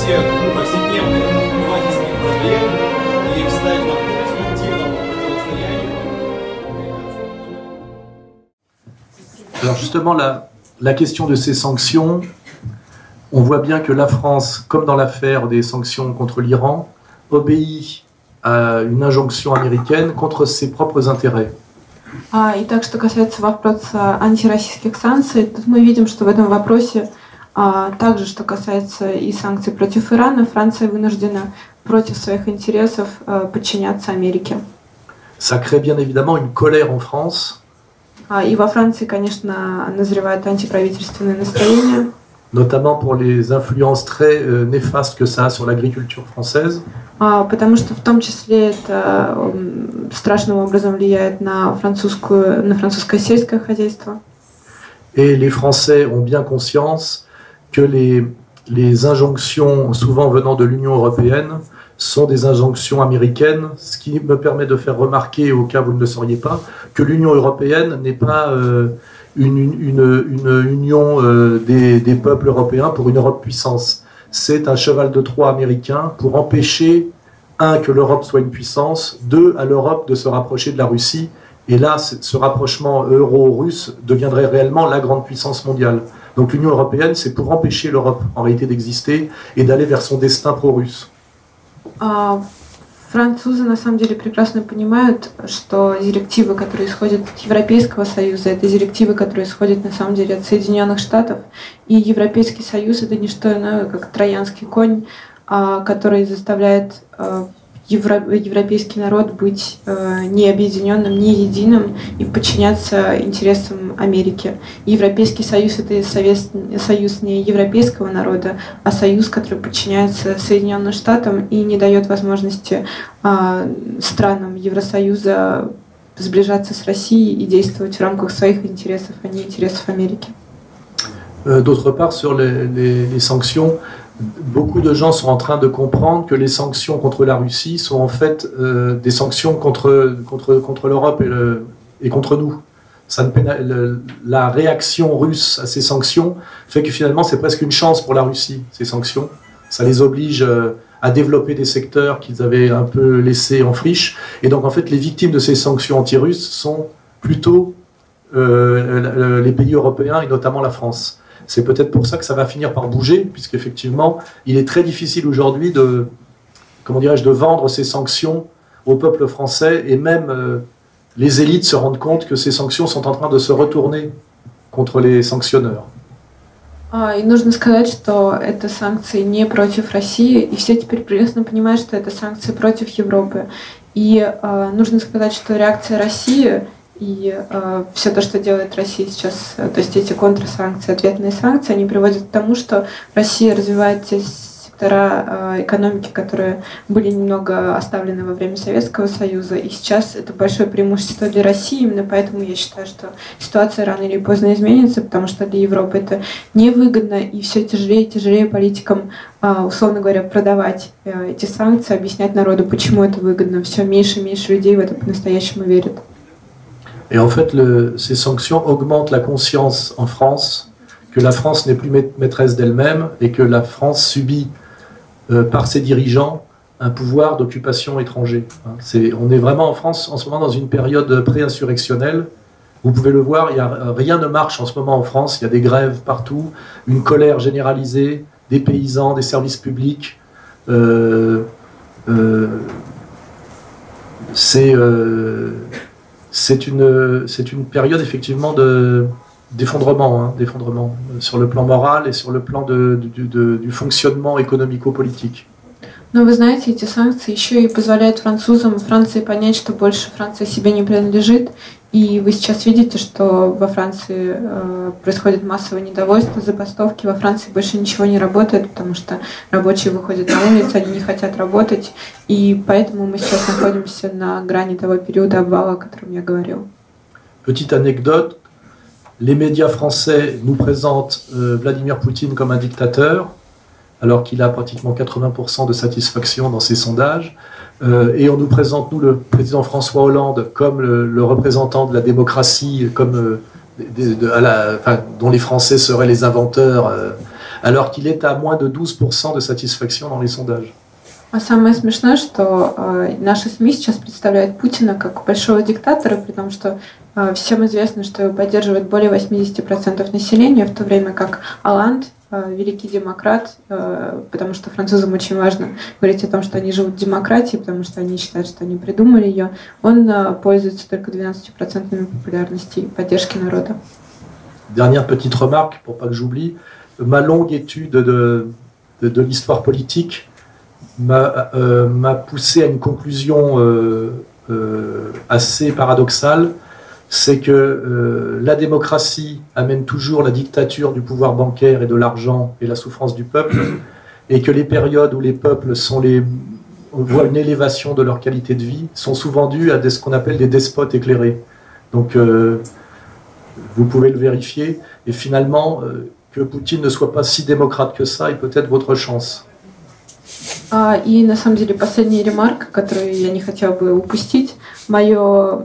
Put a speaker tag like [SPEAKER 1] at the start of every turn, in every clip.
[SPEAKER 1] всех повседневных обывательских проблем и встать на путь активного противостояния.
[SPEAKER 2] Alors justement, la question de ces sanctions, on voit bien que la France, comme dans l'affaire des sanctions contre l'Iran, obéit à une injonction américaine contre ses propres intérêts.
[SPEAKER 3] И так, что касается вопроса антироссийских санкций, тут мы видим, что в этом вопросе, также, что касается и санкций против Ирана, Франция вынуждена против своих интересов подчиняться Америке.
[SPEAKER 2] Ça crée bien évidemment une colère en France.
[SPEAKER 3] И во Франции, конечно, назревает антиправительственное настроение.
[SPEAKER 2] Notamment pour les influences très néfastes que ça a sur l'agriculture française.
[SPEAKER 3] Потому что в том числе это страшным образом влияет на французское сельское хозяйство.
[SPEAKER 2] Et les Français ont bien conscience que les injonctions souvent venant de l'Union européenne sont des injonctions américaines, ce qui me permet de faire remarquer, au cas où vous ne le sauriez pas, que l'Union européenne n'est pas une union des peuples européens pour une Europe puissance. C'est un cheval de Troie américain pour empêcher, un, que l'Europe soit une puissance, deux, à l'Europe de se rapprocher de la Russie. Et là, ce rapprochement euro-russe deviendrait réellement la grande puissance mondiale. Donc l'Union européenne, c'est pour empêcher l'Europe, en réalité, d'exister et d'aller vers son destin pro-russe.
[SPEAKER 3] Французы на самом деле прекрасно понимают, что директивы, которые исходят от Европейского Союза, это директивы, которые исходят на самом деле от Соединенных Штатов. И Европейский Союз это не что иное, как троянский конь, который заставляет европейский народ быть не объединенным, не единым и подчиняться интересам Америки. Европейский Союз это союз не европейского народа, а союз, который подчиняется Соединенным Штатам и не дает возможности странам Евросоюза сближаться с Россией и действовать в рамках своих интересов, а не интересов Америки.
[SPEAKER 2] D'autre part, sur les sanctions, beaucoup de gens sont en train de comprendre que les sanctions contre la Russie sont en fait des sanctions contre l'Europe et contre nous. La réaction russe à ces sanctions fait que finalement c'est presque une chance pour la Russie, ces sanctions. Ça les oblige à développer des secteurs qu'ils avaient un peu laissés en friche. Et donc en fait les victimes de ces sanctions anti-russes sont plutôt les pays européens et notamment la France. C'est peut-être pour ça que ça va finir par bouger, puisqu'effectivement, il est très difficile aujourd'hui de vendre ces sanctions au peuple français, et même les élites se rendent compte que ces sanctions sont en train de se retourner contre les sanctionneurs.
[SPEAKER 3] И нужно сказать, что это санкции не против России, и все теперь прекрасно понимают, что это санкции против Европы. И нужно сказать, что реакция России и все то, что делает Россия сейчас, то есть эти контрсанкции, ответные санкции, они приводят к тому, что Россия развивает те сектора экономики, которые были немного оставлены во время Советского Союза, и сейчас это большое преимущество для России, именно поэтому я считаю, что ситуация рано или поздно изменится, потому что для Европы это невыгодно, и все тяжелее и тяжелее политикам, условно говоря, продавать эти санкции, объяснять народу, почему это выгодно. Все меньше и меньше людей в это по-настоящему верят.
[SPEAKER 2] Et en fait, ces sanctions augmentent la conscience en France que la France n'est plus maîtresse d'elle-même et que la France subit par ses dirigeants un pouvoir d'occupation étranger. On est vraiment en France en ce moment dans une période pré-insurrectionnelle. Vous pouvez le voir, rien ne marche en ce moment en France. Il y a des grèves partout, une colère généralisée, des paysans, des services publics. C'est une période effectivement d'effondrement, d'effondrement sur le plan moral et sur le plan du fonctionnement économico-politique.
[SPEAKER 3] Но вы знаете, эти санкции еще и позволяют французам, Франции понять, что больше Франция себе не принадлежит. И вы сейчас видите, что во Франции происходит массовое недовольство, забастовки. Во Франции больше ничего не работает, потому что рабочие выходят на улицу, они не хотят работать. И поэтому мы сейчас находимся на грани того периода обвала, о котором я говорил.
[SPEAKER 2] Petite anecdote, les médias français nous présentent Vladimir Poutine comme un dictateur, alors qu'il a pratiquement 80% de satisfaction dans ses sondages. Et on nous présente, nous, le président François Hollande, comme le représentant de la démocratie, comme dont les Français seraient les inventeurs, alors qu'il est à moins de 12% de satisfaction dans les sondages.
[SPEAKER 3] А самое смешное, что наши СМИ сейчас представляют Путина как большого диктатора, при том, что всем известно, что его поддерживает более 80% населения, в то время как Олланд, великий демократ, потому что французам очень важно говорить о том, что они живут в демократии, потому что они считают, что они придумали ее, он пользуется только 12% популярности и поддержки народа.
[SPEAKER 2] Dernière petite remarque, pour pas que j'oublie, ma longue étude de l'histoire politique m'a poussé à une conclusion assez paradoxale, c'est que la démocratie amène toujours la dictature du pouvoir bancaire et de l'argent et la souffrance du peuple, et que les périodes où les peuples voient une élévation de leur qualité de vie sont souvent dues à ce qu'on appelle des despotes éclairés. Donc vous pouvez le vérifier, et finalement que Poutine ne soit pas si démocrate que ça est peut-être votre chance.
[SPEAKER 3] И на самом деле последняя ремарка, которую я не хотела бы упустить, мое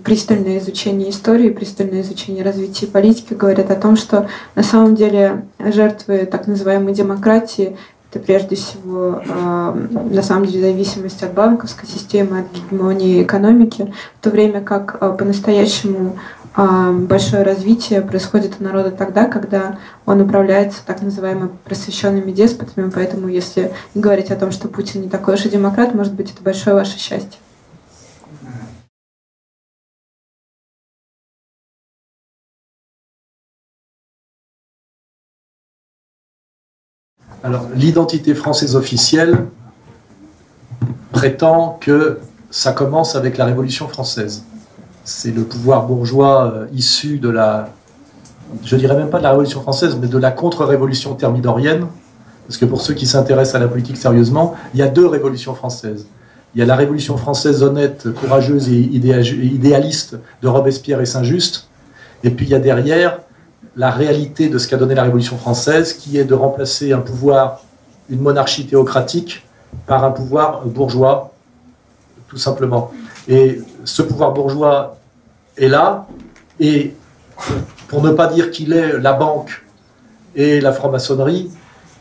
[SPEAKER 3] пристальное изучение истории, пристальное изучение развития политики говорят о том, что на самом деле жертвы так называемой демократии это прежде всего на самом деле зависимость от банковской системы, от гегемонии экономики, в то время как по-настоящему большое развитие происходит у народа тогда, когда он управляется так называемыми просвещенными деспотами, поэтому если говорить о том, что Путин не такой уж и демократ, может быть, это большое ваше счастье.
[SPEAKER 2] Alors, l'identité française officielle prétend que ça commence avec la Révolution française. C'est le pouvoir bourgeois issu de la, je dirais même pas de la Révolution française, mais de la contre-révolution thermidorienne, parce que pour ceux qui s'intéressent à la politique sérieusement, il y a deux révolutions françaises. Il y a la Révolution française honnête, courageuse et idéaliste de Robespierre et Saint-Just, et puis il y a derrière la réalité de ce qu'a donné la Révolution française, qui est de remplacer un pouvoir, une monarchie théocratique, par un pouvoir bourgeois, tout simplement. Et ce pouvoir bourgeois est là, et pour ne pas dire qu'il est la banque et la franc-maçonnerie,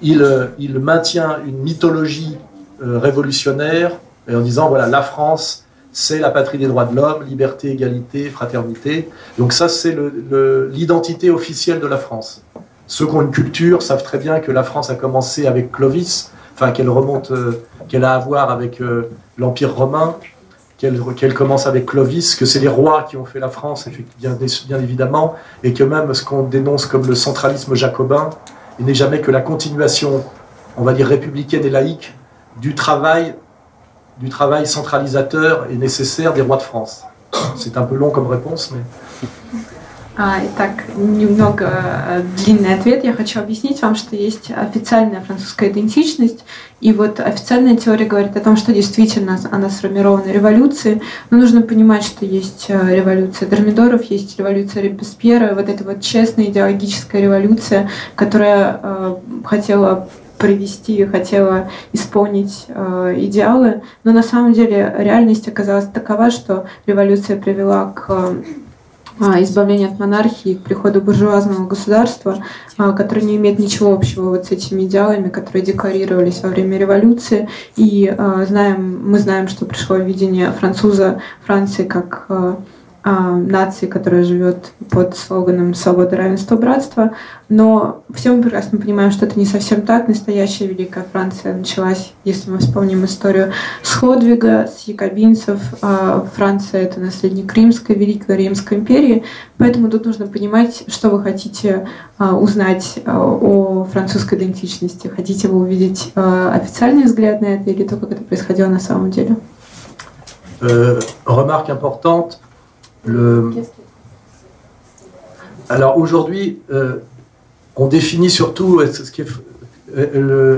[SPEAKER 2] il maintient une mythologie révolutionnaire, en disant, voilà, la France, c'est la patrie des droits de l'homme, liberté, égalité, fraternité. Donc ça, c'est l'identité officielle de la France. Ceux qui ont une culture savent très bien que la France a commencé avec Clovis, enfin qu'elle remonte, qu'elle a à voir avec l'Empire romain, qu'elle commence avec Clovis, que c'est les rois qui ont fait la France, bien évidemment, et que même ce qu'on dénonce comme le centralisme jacobin, il n'est jamais que la continuation, on va dire républicaine et laïque, du travail centralisateur et nécessaire des rois de France. C'est un peu long comme réponse, mais...
[SPEAKER 3] Итак, немного длинный ответ. Я хочу объяснить вам, что есть официальная французская идентичность, и вот официальная теория говорит о том, что действительно она сформирована революцией, но нужно понимать, что есть революция Термидоров, есть революция Робеспьера, вот эта вот честная идеологическая революция, которая хотела привести, хотела исполнить идеалы, но на самом деле реальность оказалась такова, что революция привела к избавлению от монархии, к приходу буржуазного государства, которое не имеет ничего общего вот с этими идеалами, которые декларировались во время революции. И мы знаем, что пришло видение Франции как нации, которая живет под слоганом «Свобода, равенство, братство». Но все мы прекрасно понимаем, что это не совсем так. Настоящая Великая Франция началась, если мы вспомним историю, с Хлодвига, с якобинцев. Франция — это наследник Римской, Великой Римской империи. Поэтому тут нужно понимать, что вы хотите узнать о французской идентичности. Хотите вы увидеть официальный взгляд на это или то, как это происходило на самом деле?
[SPEAKER 2] Remarque importante. Alors aujourd'hui, on définit surtout ce qui est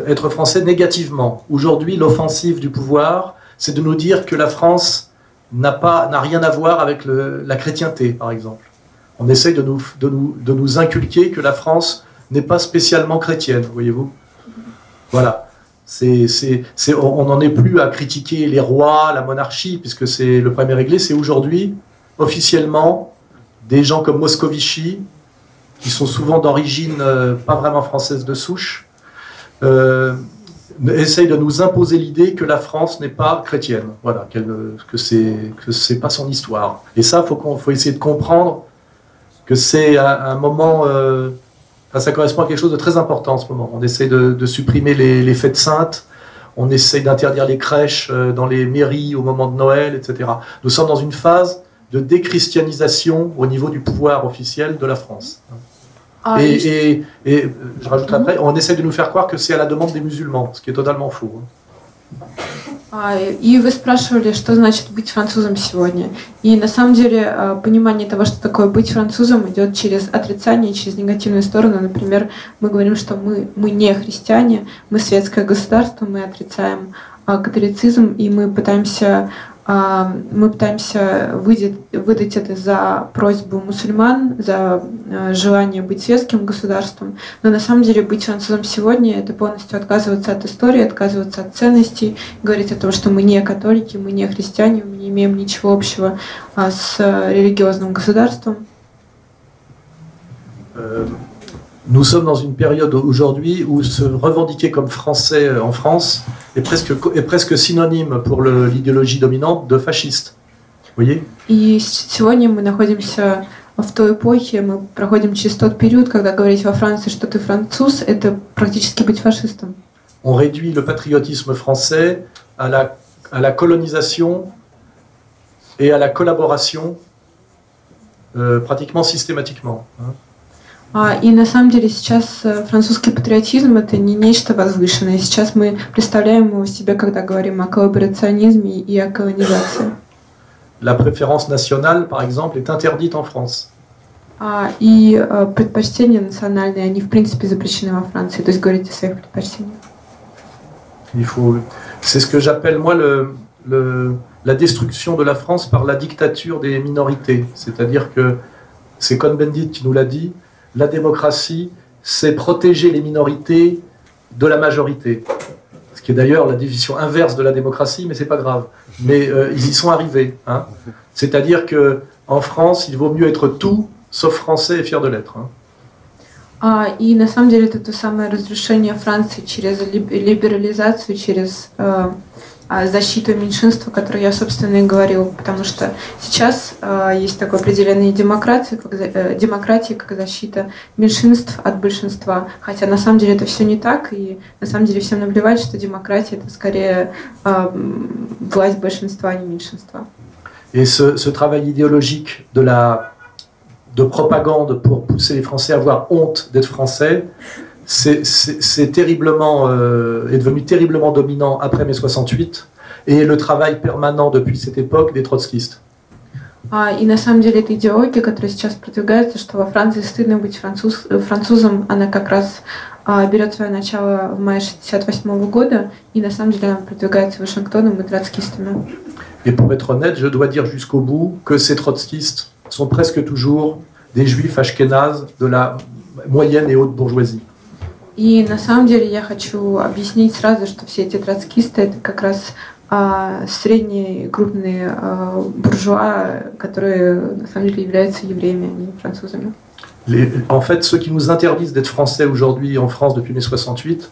[SPEAKER 2] être français négativement. Aujourd'hui, l'offensive du pouvoir, c'est de nous dire que la France n'a rien à voir avec la chrétienté, par exemple. On essaye de nous inculquer que la France n'est pas spécialement chrétienne, voyez-vous. Voilà. On n'en est plus à critiquer les rois, la monarchie, puisque c'est le premier réglé, c'est aujourd'hui officiellement, des gens comme Moscovici qui sont souvent d'origine pas vraiment française de souche, essayent de nous imposer l'idée que la France n'est pas chrétienne, voilà, que c'est pas son histoire. Et ça, faut essayer de comprendre que c'est un moment, ça correspond à quelque chose de très important en ce moment. On essaie de supprimer les fêtes saintes, on essaie d'interdire les crèches dans les mairies au moment de Noël, etc. Nous sommes dans une phase de déchristianisation au niveau du pouvoir officiel de la France. Et je rajoute après, on essaie de nous faire croire que c'est à la demande des musulmans, ce qui est totalement faux.
[SPEAKER 3] И вы спрашивали, что значит быть французом сегодня. И на самом деле понимание того, что такое быть французом, идет через отрицание, через негативную сторону. Например, мы говорим, что мы не христиане, мы светское государство, мы отрицаем католицизм, и мы пытаемся выдать это за просьбу мусульман, за желание быть светским государством. Но на самом деле быть французом сегодня — это полностью отказываться от истории, отказываться от ценностей, говорить о том, что мы не католики, мы не христиане, мы не имеем ничего общего с религиозным государством.
[SPEAKER 2] Nous sommes dans une période aujourd'hui où se revendiquer comme français en France est presque synonyme pour l'idéologie dominante de fasciste. Vous voyez?
[SPEAKER 3] И сегодня мы находимся в той эпохе, мы проходим через тот период, когда говорить во Франции, что ты француз, это практически быть фашистом.
[SPEAKER 2] On réduit le patriotisme français à la colonisation et à la collaboration pratiquement systématiquement.
[SPEAKER 3] И на самом деле сейчас французский патриотизм — это не нечто возвышенное. Сейчас мы представляем его себе, когда говорим о коллаборационизме и о колонизации.
[SPEAKER 2] La préférence nationale, par exemple, est interdite en France.
[SPEAKER 3] И предпочтения национальные, они в принципе запрещены во Франции. То есть говорить о своих предпочтениях.
[SPEAKER 2] C'est ce que j'appelle moi la destruction de la France par la dictature des minorités. C'est-à-dire que c'est Cohn-Bendit qui nous l'a dit. La démocratie, c'est protéger les minorités de la majorité. Ce qui est d'ailleurs la division inverse de la démocratie, mais c'est pas grave. Mais ils y sont arrivés. Hein. C'est-à-dire qu'en France, il vaut mieux être tout, sauf français et fier de l'être. Hein.
[SPEAKER 3] И на самом деле это то самое разрушение Франции через либерализацию, через защиту меньшинства, о которой я, собственно, и говорил, потому что сейчас есть такое определение демократии, как защита меньшинств от большинства, хотя на самом деле это все не так, и на самом деле всем наплевать, что демократия — это скорее власть большинства, а не меньшинства.
[SPEAKER 2] Et ce travail idéologique de propagande pour pousser les Français à avoir honte d'être français, c'est terriblement, est devenu terriblement dominant après mai 68 et le travail permanent depuis cette époque des trotskistes.
[SPEAKER 3] И на самом деле эта идеология, которая сейчас продвигается, что во Франции стыдно быть французом, она как раз берет свое начало в мае 1968 года, и на самом деле она продвигается Вашингтоном и троцкистами.
[SPEAKER 2] Et pour être honnête, je dois dire jusqu'au bout que ces trotskistes sont presque toujours des juifs ashkénazes de la moyenne et haute bourgeoisie.
[SPEAKER 3] И на самом деле я хочу объяснить сразу, что все эти троцкисты — это как раз средние крупные буржуа, которые на самом деле являются евреями, а не французами.
[SPEAKER 2] En fait, ceux qui nous interdisent d'être français aujourd'hui en France depuis mai 68,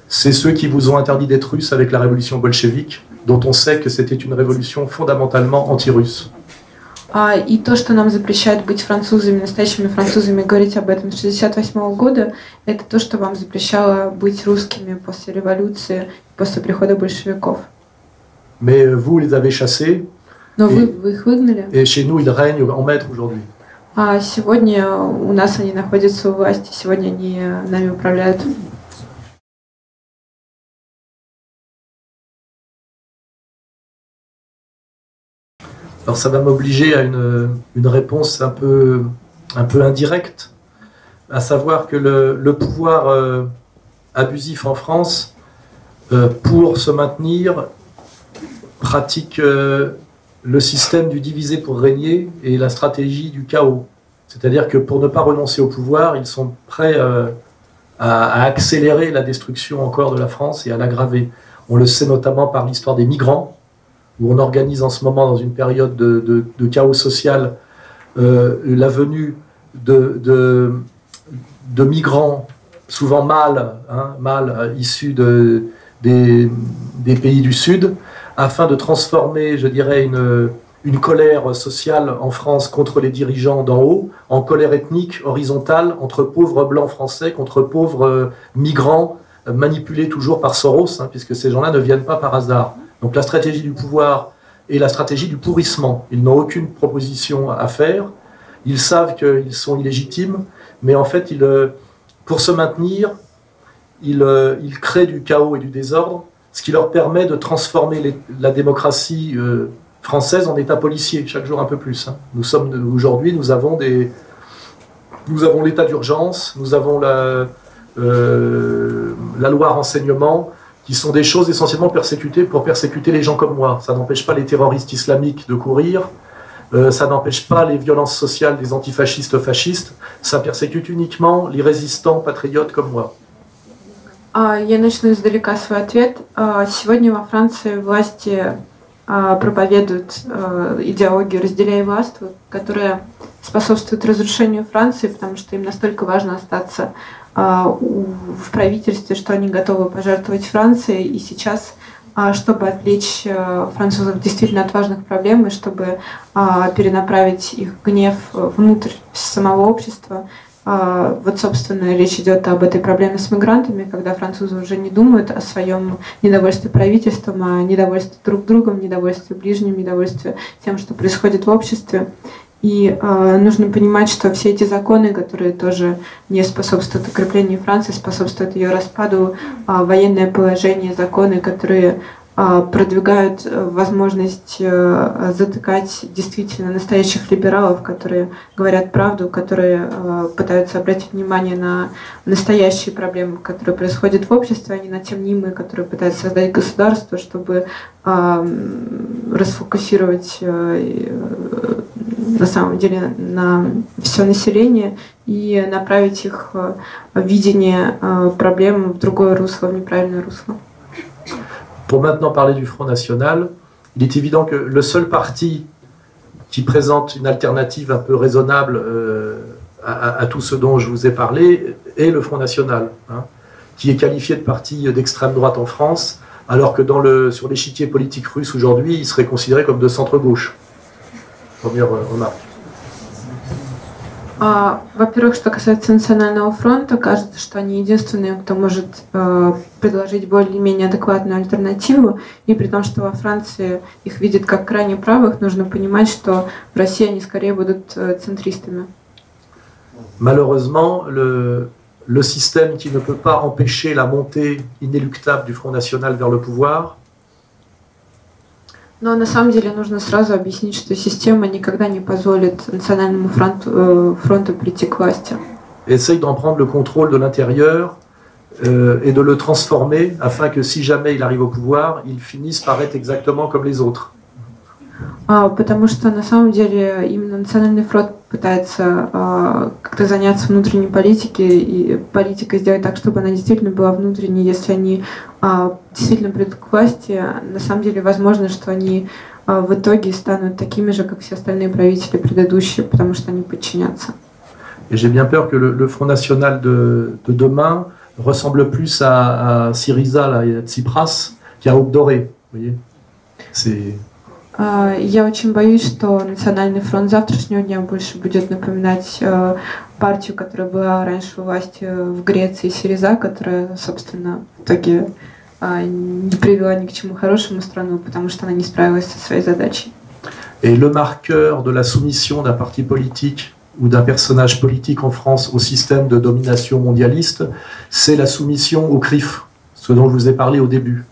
[SPEAKER 2] c'est ceux qui vous ont interdit d'être russes avec la révolution bolchevique, dont on sait que c'était une révolution fondamentalement anti-russe.
[SPEAKER 3] И то, что нам запрещает быть французами, настоящими французами, говорить об этом с 1968 года, это то, что вам запрещало быть русскими после революции, после прихода большевиков.
[SPEAKER 2] Mais vous les avez chassés.
[SPEAKER 3] Но вы их выгнали.
[SPEAKER 2] Et chez nous, ils règnent en maître aujourd'hui.
[SPEAKER 3] А сегодня у нас они находятся у власти, сегодня они нами управляют.
[SPEAKER 2] Alors ça va m'obliger à une réponse un peu indirecte, à savoir que le pouvoir abusif en France, pour se maintenir, pratique le système du diviser pour régner et la stratégie du chaos. C'est-à-dire que pour ne pas renoncer au pouvoir, ils sont prêts à accélérer la destruction encore de la France et à l'aggraver. On le sait notamment par l'histoire des migrants, où on organise en ce moment, dans une période de chaos social, la venue de migrants, souvent mâles, issus des pays du Sud, afin de transformer, je dirais, une colère sociale en France contre les dirigeants d'en haut, en colère ethnique horizontale entre pauvres blancs français contre pauvres migrants manipulés toujours par Soros, puisque ces gens-là ne viennent pas par hasard. Donc la stratégie du pouvoir et la stratégie du pourrissement. Ils n'ont aucune proposition à faire, ils savent qu'ils sont illégitimes, mais en fait, pour se maintenir, ils créent du chaos et du désordre, ce qui leur permet de transformer la démocratie française en État policier, chaque jour un peu plus. Aujourd'hui, nous avons l'état d'urgence, nous avons la loi renseignement, qui sont des choses essentiellement persécutées pour persécuter les gens comme moi. Ça n'empêche pas les terroristes islamiques de courir, ça n'empêche pas les violences sociales des antifascistes fascistes, ça persécute uniquement les résistants patriotes comme moi.
[SPEAKER 3] Я начну издалека свой ответ. Сегодня во Франции власти проповедуют идеологию «разделяй властвуй», которая способствует разрушению Франции, потому что им настолько важно остаться в правительстве, что они готовы пожертвовать Францией. И сейчас, чтобы отвлечь французов действительно от важных проблем и чтобы перенаправить их гнев внутрь самого общества, вот, собственно, речь идет об этой проблеме с мигрантами, когда французы уже не думают о своем недовольстве правительством, о недовольстве друг другом, недовольстве ближним, недовольстве тем, что происходит в обществе. И нужно понимать, что все эти законы, которые тоже не способствуют укреплению Франции, способствуют ее распаду, военное положение, законы, которые продвигают возможность затыкать действительно настоящих либералов, которые говорят правду, которые пытаются обратить внимание на настоящие проблемы, которые происходят в обществе, а не на те мнимые, которые пытаются создать государство, чтобы расфокусировать на самом деле на все население и направить их видение проблем в другое русло, в неправильное русло.
[SPEAKER 2] Pour maintenant parler du Front National, il est évident que le seul parti qui présente une alternative un peu raisonnable à tout ce dont je vous ai parlé est le Front National, qui est qualifié de parti d'extrême droite en France, alors que sur l'échiquier politique russe aujourd'hui, il serait considéré comme de centre-gauche. Première remarque.
[SPEAKER 3] Во-первых, что касается Национального фронта, кажется, что они единственные, кто может предложить более-менее адекватную альтернативу, и при том, что во Франции их видят как крайне правых, нужно понимать, что в России они скорее будут центристами.
[SPEAKER 2] Malheureusement, le système qui ne peut pas empêcher la montée inéluctable du Front National vers le pouvoir.
[SPEAKER 3] Но на самом деле нужно сразу объяснить, что система никогда не позволит Национальному фронту прийти к власти.
[SPEAKER 2] Essaye d'en prendre le contrôle de l'intérieur et de le transformer afin que si jamais il arrive au pouvoir, il finisse par être exactement comme les autres.
[SPEAKER 3] Потому что на самом деле именно Национальный фронт пытается как-то заняться внутренней политикой и политикой сделать так, чтобы она действительно была внутренней. Если они действительно придут к власти, на самом деле возможно, что они в итоге станут такими же, как все остальные правители предыдущие, потому что они подчинятся.
[SPEAKER 2] Et j'ai bien peur que le Front National de demain ressemble plus à Syriza là, et à Tsipras qu'à Aube Dorée. Vous voyez, c'est...
[SPEAKER 3] Я очень боюсь, что Национальный фронт завтрашнего дня больше будет напоминать партию, которая была раньше у власти в Греции, Сириза, которая, собственно, в итоге не привела ни к чему хорошему страну, потому что она не справилась со своей задачей.
[SPEAKER 2] Et le marqueur de la soumission d'un parti politique ou d'un personnage politique en France au système de domination mondialiste, c'est la soumission au CRIF, ce dont je vous ai parlé au début.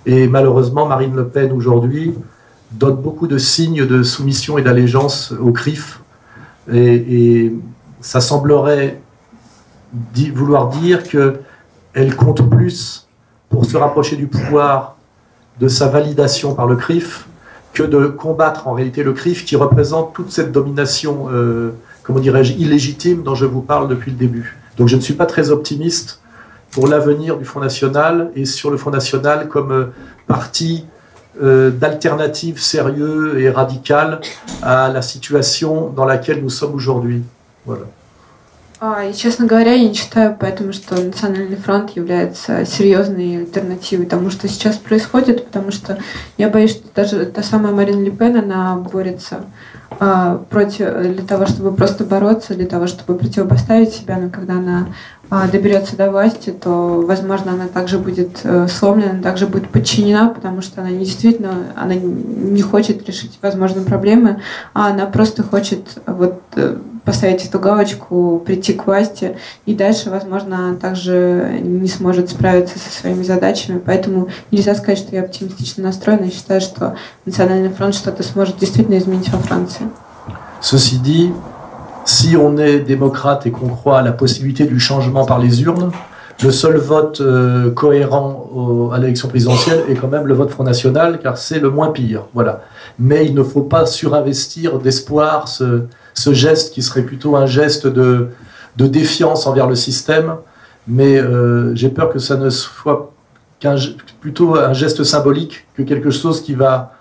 [SPEAKER 2] Et malheureusement, Marine Le Pen, aujourd'hui, donne beaucoup de signes de soumission et d'allégeance au CRIF. Et ça semblerait vouloir dire qu'elle compte plus pour se rapprocher du pouvoir de sa validation par le CRIF que de combattre en réalité le CRIF qui représente toute cette domination, comment dirais-je, illégitime dont je vous parle depuis le début. Donc je ne suis pas très optimiste pour l'avenir du Front National et sur le Front National comme parti d'alternative sérieux et radical à la situation dans laquelle nous sommes aujourd'hui. Voilà.
[SPEAKER 3] И, честно говоря, я не считаю поэтому, что Национальный фронт является серьезной альтернативой тому, что сейчас происходит, потому что я боюсь, что даже та самая Марин Ле Пен, она борется для того, чтобы просто бороться, для того, чтобы противопоставить себя, но когда она доберется до власти, то, возможно, она также будет сломлена, также будет подчинена, потому что она она не хочет решить, возможно, проблемы, а она просто хочет поставить эту галочку, прийти к власти, и дальше, возможно, она также не сможет справиться со своими задачами, поэтому нельзя сказать, что я оптимистично настроена, и считаю, что Национальный фронт что-то сможет действительно изменить во Франции.
[SPEAKER 2] Ceci dit, si on est démocrate et qu'on croit à la possibilité du changement par les urnes, le seul vote cohérent à l'élection présidentielle est quand même le vote Front National, car c'est le moins pire. Voilà. Mais il ne faut pas surinvestir d'espoir ce geste qui serait plutôt un geste de défiance envers le système, mais j'ai peur que ça ne soit plutôt un geste symbolique que quelque chose qui va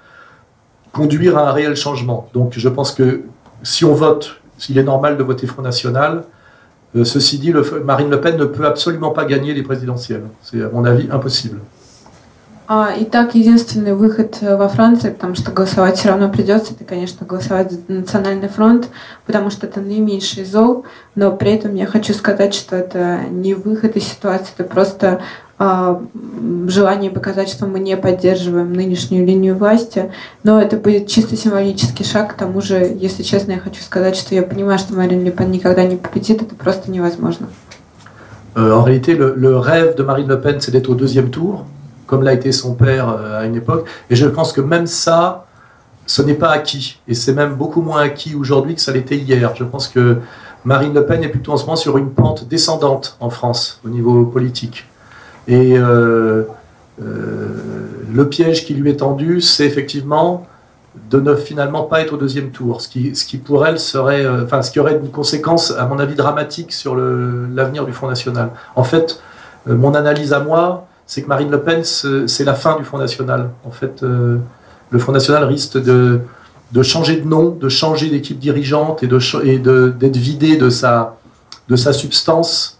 [SPEAKER 2] conduire à un réel changement. Donc je pense que si on vote, s'il est normal de voter Front National, ceci dit, Marine Le Pen ne peut absolument pas gagner les présidentielles. C'est à mon avis impossible.
[SPEAKER 3] Итак, единственный выход во Франции, потому что голосовать все равно придется, это, конечно, голосовать за Национальный фронт, потому что это наименьший зол, но при этом я хочу сказать, что это не выход из ситуации, это просто желание показать, что мы не поддерживаем нынешнюю линию власти, но это будет чисто символический шаг. К тому же, если честно, я хочу сказать, что я понимаю, что Марин Ле Пен никогда не победит, это просто невозможно.
[SPEAKER 2] En réalité, le rêve de Marine Le Pen, c'est d'être au deuxième tour, comme l'a été son père à une époque, et je pense que même ça, ce n'est pas acquis, et c'est même beaucoup moins acquis aujourd'hui que ça l'était hier. Je pense que Marine Le Pen est plutôt en ce moment sur une pente descendante en France, au niveau politique. Et le piège qui lui est tendu, c'est effectivement de ne finalement pas être au deuxième tour, ce qui pour elle serait, ce qui aurait une conséquence, à mon avis, dramatique sur l'avenir du Front National. En fait, mon analyse à moi, c'est que Marine Le Pen, c'est la fin du Front National. En fait, le Front National risque de changer de nom, de changer d'équipe dirigeante et d'être vidé de sa substance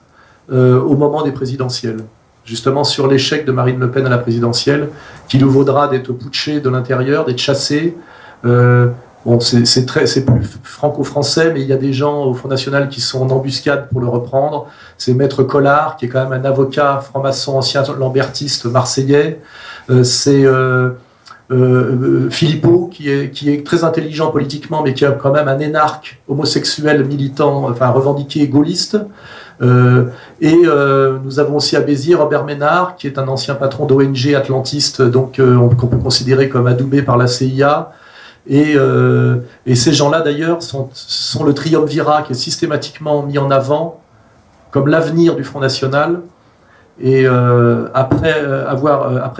[SPEAKER 2] au moment des présidentielles. Justement sur l'échec de Marine Le Pen à la présidentielle, qui lui vaudra d'être putschée de l'intérieur, d'être chassée. C'est plus franco-français, mais il y a des gens au Front National qui sont en embuscade pour le reprendre. C'est Maître Collard, qui est quand même un avocat franc-maçon, ancien lambertiste marseillais. C'est Philippot, qui est très intelligent politiquement, mais qui est quand même un énarque homosexuel militant, revendiqué gaulliste. Nous avons aussi à Béziers Robert Ménard, qui est un ancien patron d'ONG atlantiste, donc qu'on peut considérer comme adoubé par la CIA. Et ces gens-là, d'ailleurs, sont le triumvirat qui est systématiquement mis en avant comme l'avenir du Front National. Et après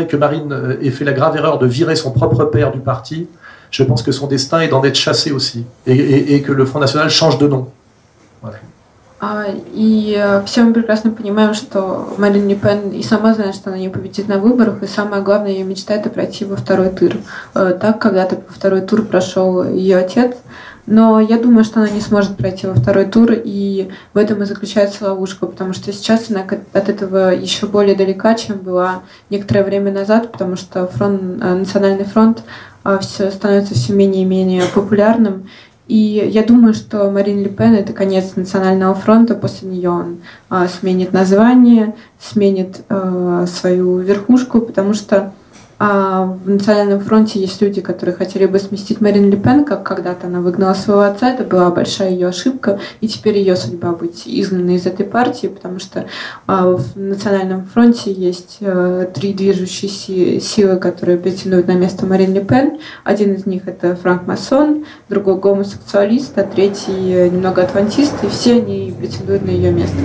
[SPEAKER 2] que Marine ait fait la grave erreur de virer son propre père du parti, je pense que son destin est d'en être chassé aussi, et que le Front National change de nom. Voilà.
[SPEAKER 3] И все мы прекрасно понимаем, что Марин Ле Пен и сама знает, что она не победит на выборах, и самое главное, ее мечта — это пройти во второй тур. Так когда-то во второй тур прошел ее отец, но я думаю, что она не сможет пройти во второй тур, и в этом и заключается ловушка, потому что сейчас она от этого еще более далека, чем была некоторое время назад, потому что Национальный фронт становится все менее и менее популярным. И я думаю, что Марин Ле Пен — это конец Национального фронта. После нее он сменит название, сменит свою верхушку, потому что в Национальном фронте есть люди, которые хотели бы сместить Марин Ле Пен, как когда-то она выгнала своего отца. Это была большая ее ошибка, и теперь ее судьба быть изгнанной из этой партии, потому что в Национальном фронте есть три движущие силы, которые претендуют на место Марин Ле Пен. Один из них — это франк-масон, другой — гомосексуалист, а третий — немного адвентист, и все они претендуют на ее место.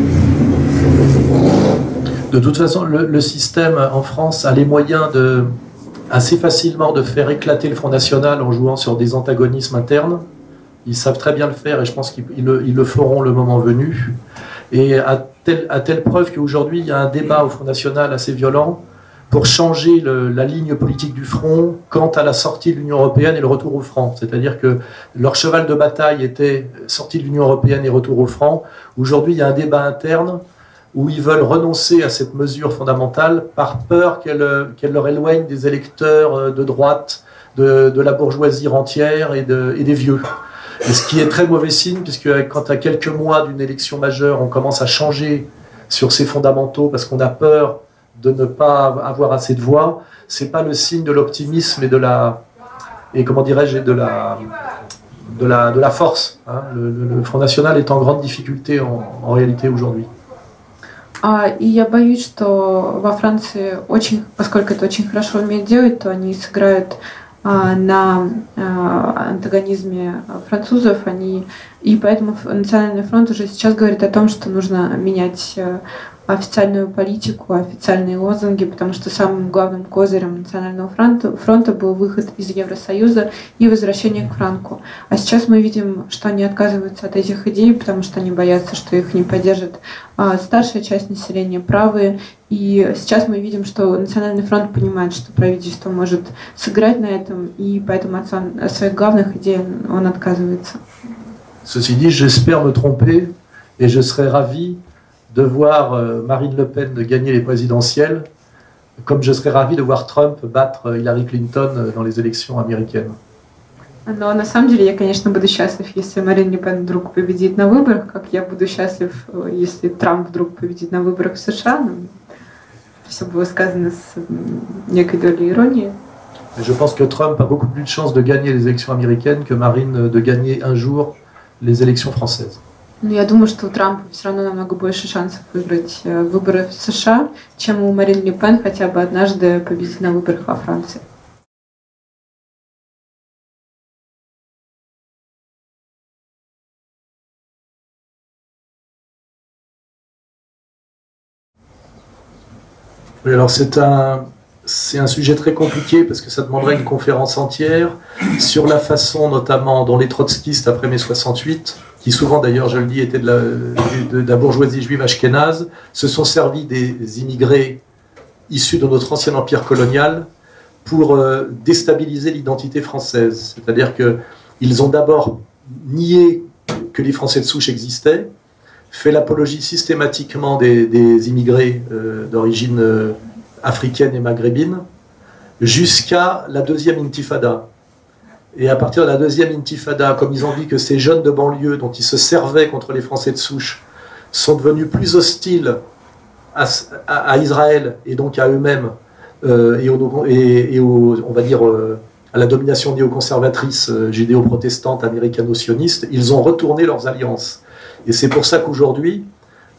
[SPEAKER 2] De toute façon, le système en France a les moyens assez facilement de faire éclater le Front National en jouant sur des antagonismes internes. Ils savent très bien le faire, et je pense qu'ils le feront le moment venu. Et à telle preuve qu'aujourd'hui, il y a un débat au Front National assez violent pour changer la ligne politique du front quant à la sortie de l'Union européenne et le retour au franc. C'est-à-dire que leur cheval de bataille était sortie de l'Union européenne et retour au franc. Aujourd'hui, il y a un débat interne où ils veulent renoncer à cette mesure fondamentale par peur qu'elle leur éloigne des électeurs de droite, de la bourgeoisie rentière et des vieux. Et ce qui est très mauvais signe, puisque quand à quelques mois d'une élection majeure, on commence à changer sur ces fondamentaux parce qu'on a peur de ne pas avoir assez de voix, c'est pas le signe de l'optimisme et comment dirais-je, de la force. Hein. Le Front National est en grande difficulté en réalité aujourd'hui.
[SPEAKER 3] И я боюсь, что во Франции поскольку это очень хорошо умеют делать, то они сыграют на антагонизме французов, и поэтому Национальный фронт уже сейчас говорит о том, что нужно менять официальную политику, официальные лозунги, потому что самым главным козырем Национального фронта был выход из Евросоюза и возвращение к франку. А сейчас мы видим, что они отказываются от этих идей, потому что они боятся, что их не поддержит старшая часть населения, правые. И сейчас мы видим, что Национальный фронт понимает, что правительство может сыграть на этом, и поэтому от своих главных идей он отказывается.
[SPEAKER 2] Ceci dit, j'espère me tromper, et je serais ravi de voir Marine Le Pen gagner les présidentielles, comme je serais ravi de voir Trump battre Hillary Clinton dans les élections américaines.
[SPEAKER 3] Но на самом деле я, конечно, буду счастлив, если Марин Ле Пен вдруг победит на выборах, как я буду счастлив, если Трамп вдруг победит на выборах в США. Все было сказано с некой долей иронии.
[SPEAKER 2] Je pense que Trump a beaucoup plus de chances de gagner les élections américaines que Marine de gagner un jour les élections françaises.
[SPEAKER 3] Но я думаю, что у Трампа все равно намного больше шансов выиграть выборы в США, чем у Марин Ле Пен хотя бы однажды победить на выборах во Франции.
[SPEAKER 2] Oui, alors c'est un sujet très compliqué parce que ça demanderait une conférence entière sur la façon notamment dont les trotskistes après mai 68, qui souvent d'ailleurs, je le dis, étaient de la bourgeoisie juive ashkénaze, se sont servis des immigrés issus de notre ancien empire colonial pour déstabiliser l'identité française. C'est-à-dire qu'ils ont d'abord nié que les Français de souche existaient, fait l'apologie systématiquement des immigrés d'origine africaine et maghrébine, jusqu'à la deuxième intifada. Et à partir de la deuxième intifada, comme ils ont dit que ces jeunes de banlieue dont ils se servaient contre les Français de souche sont devenus plus hostiles à Israël et donc à eux-mêmes on va dire à la domination néoconservatrice judéo-protestante américano-sioniste, ils ont retourné leurs alliances. Et c'est pour ça qu'aujourd'hui,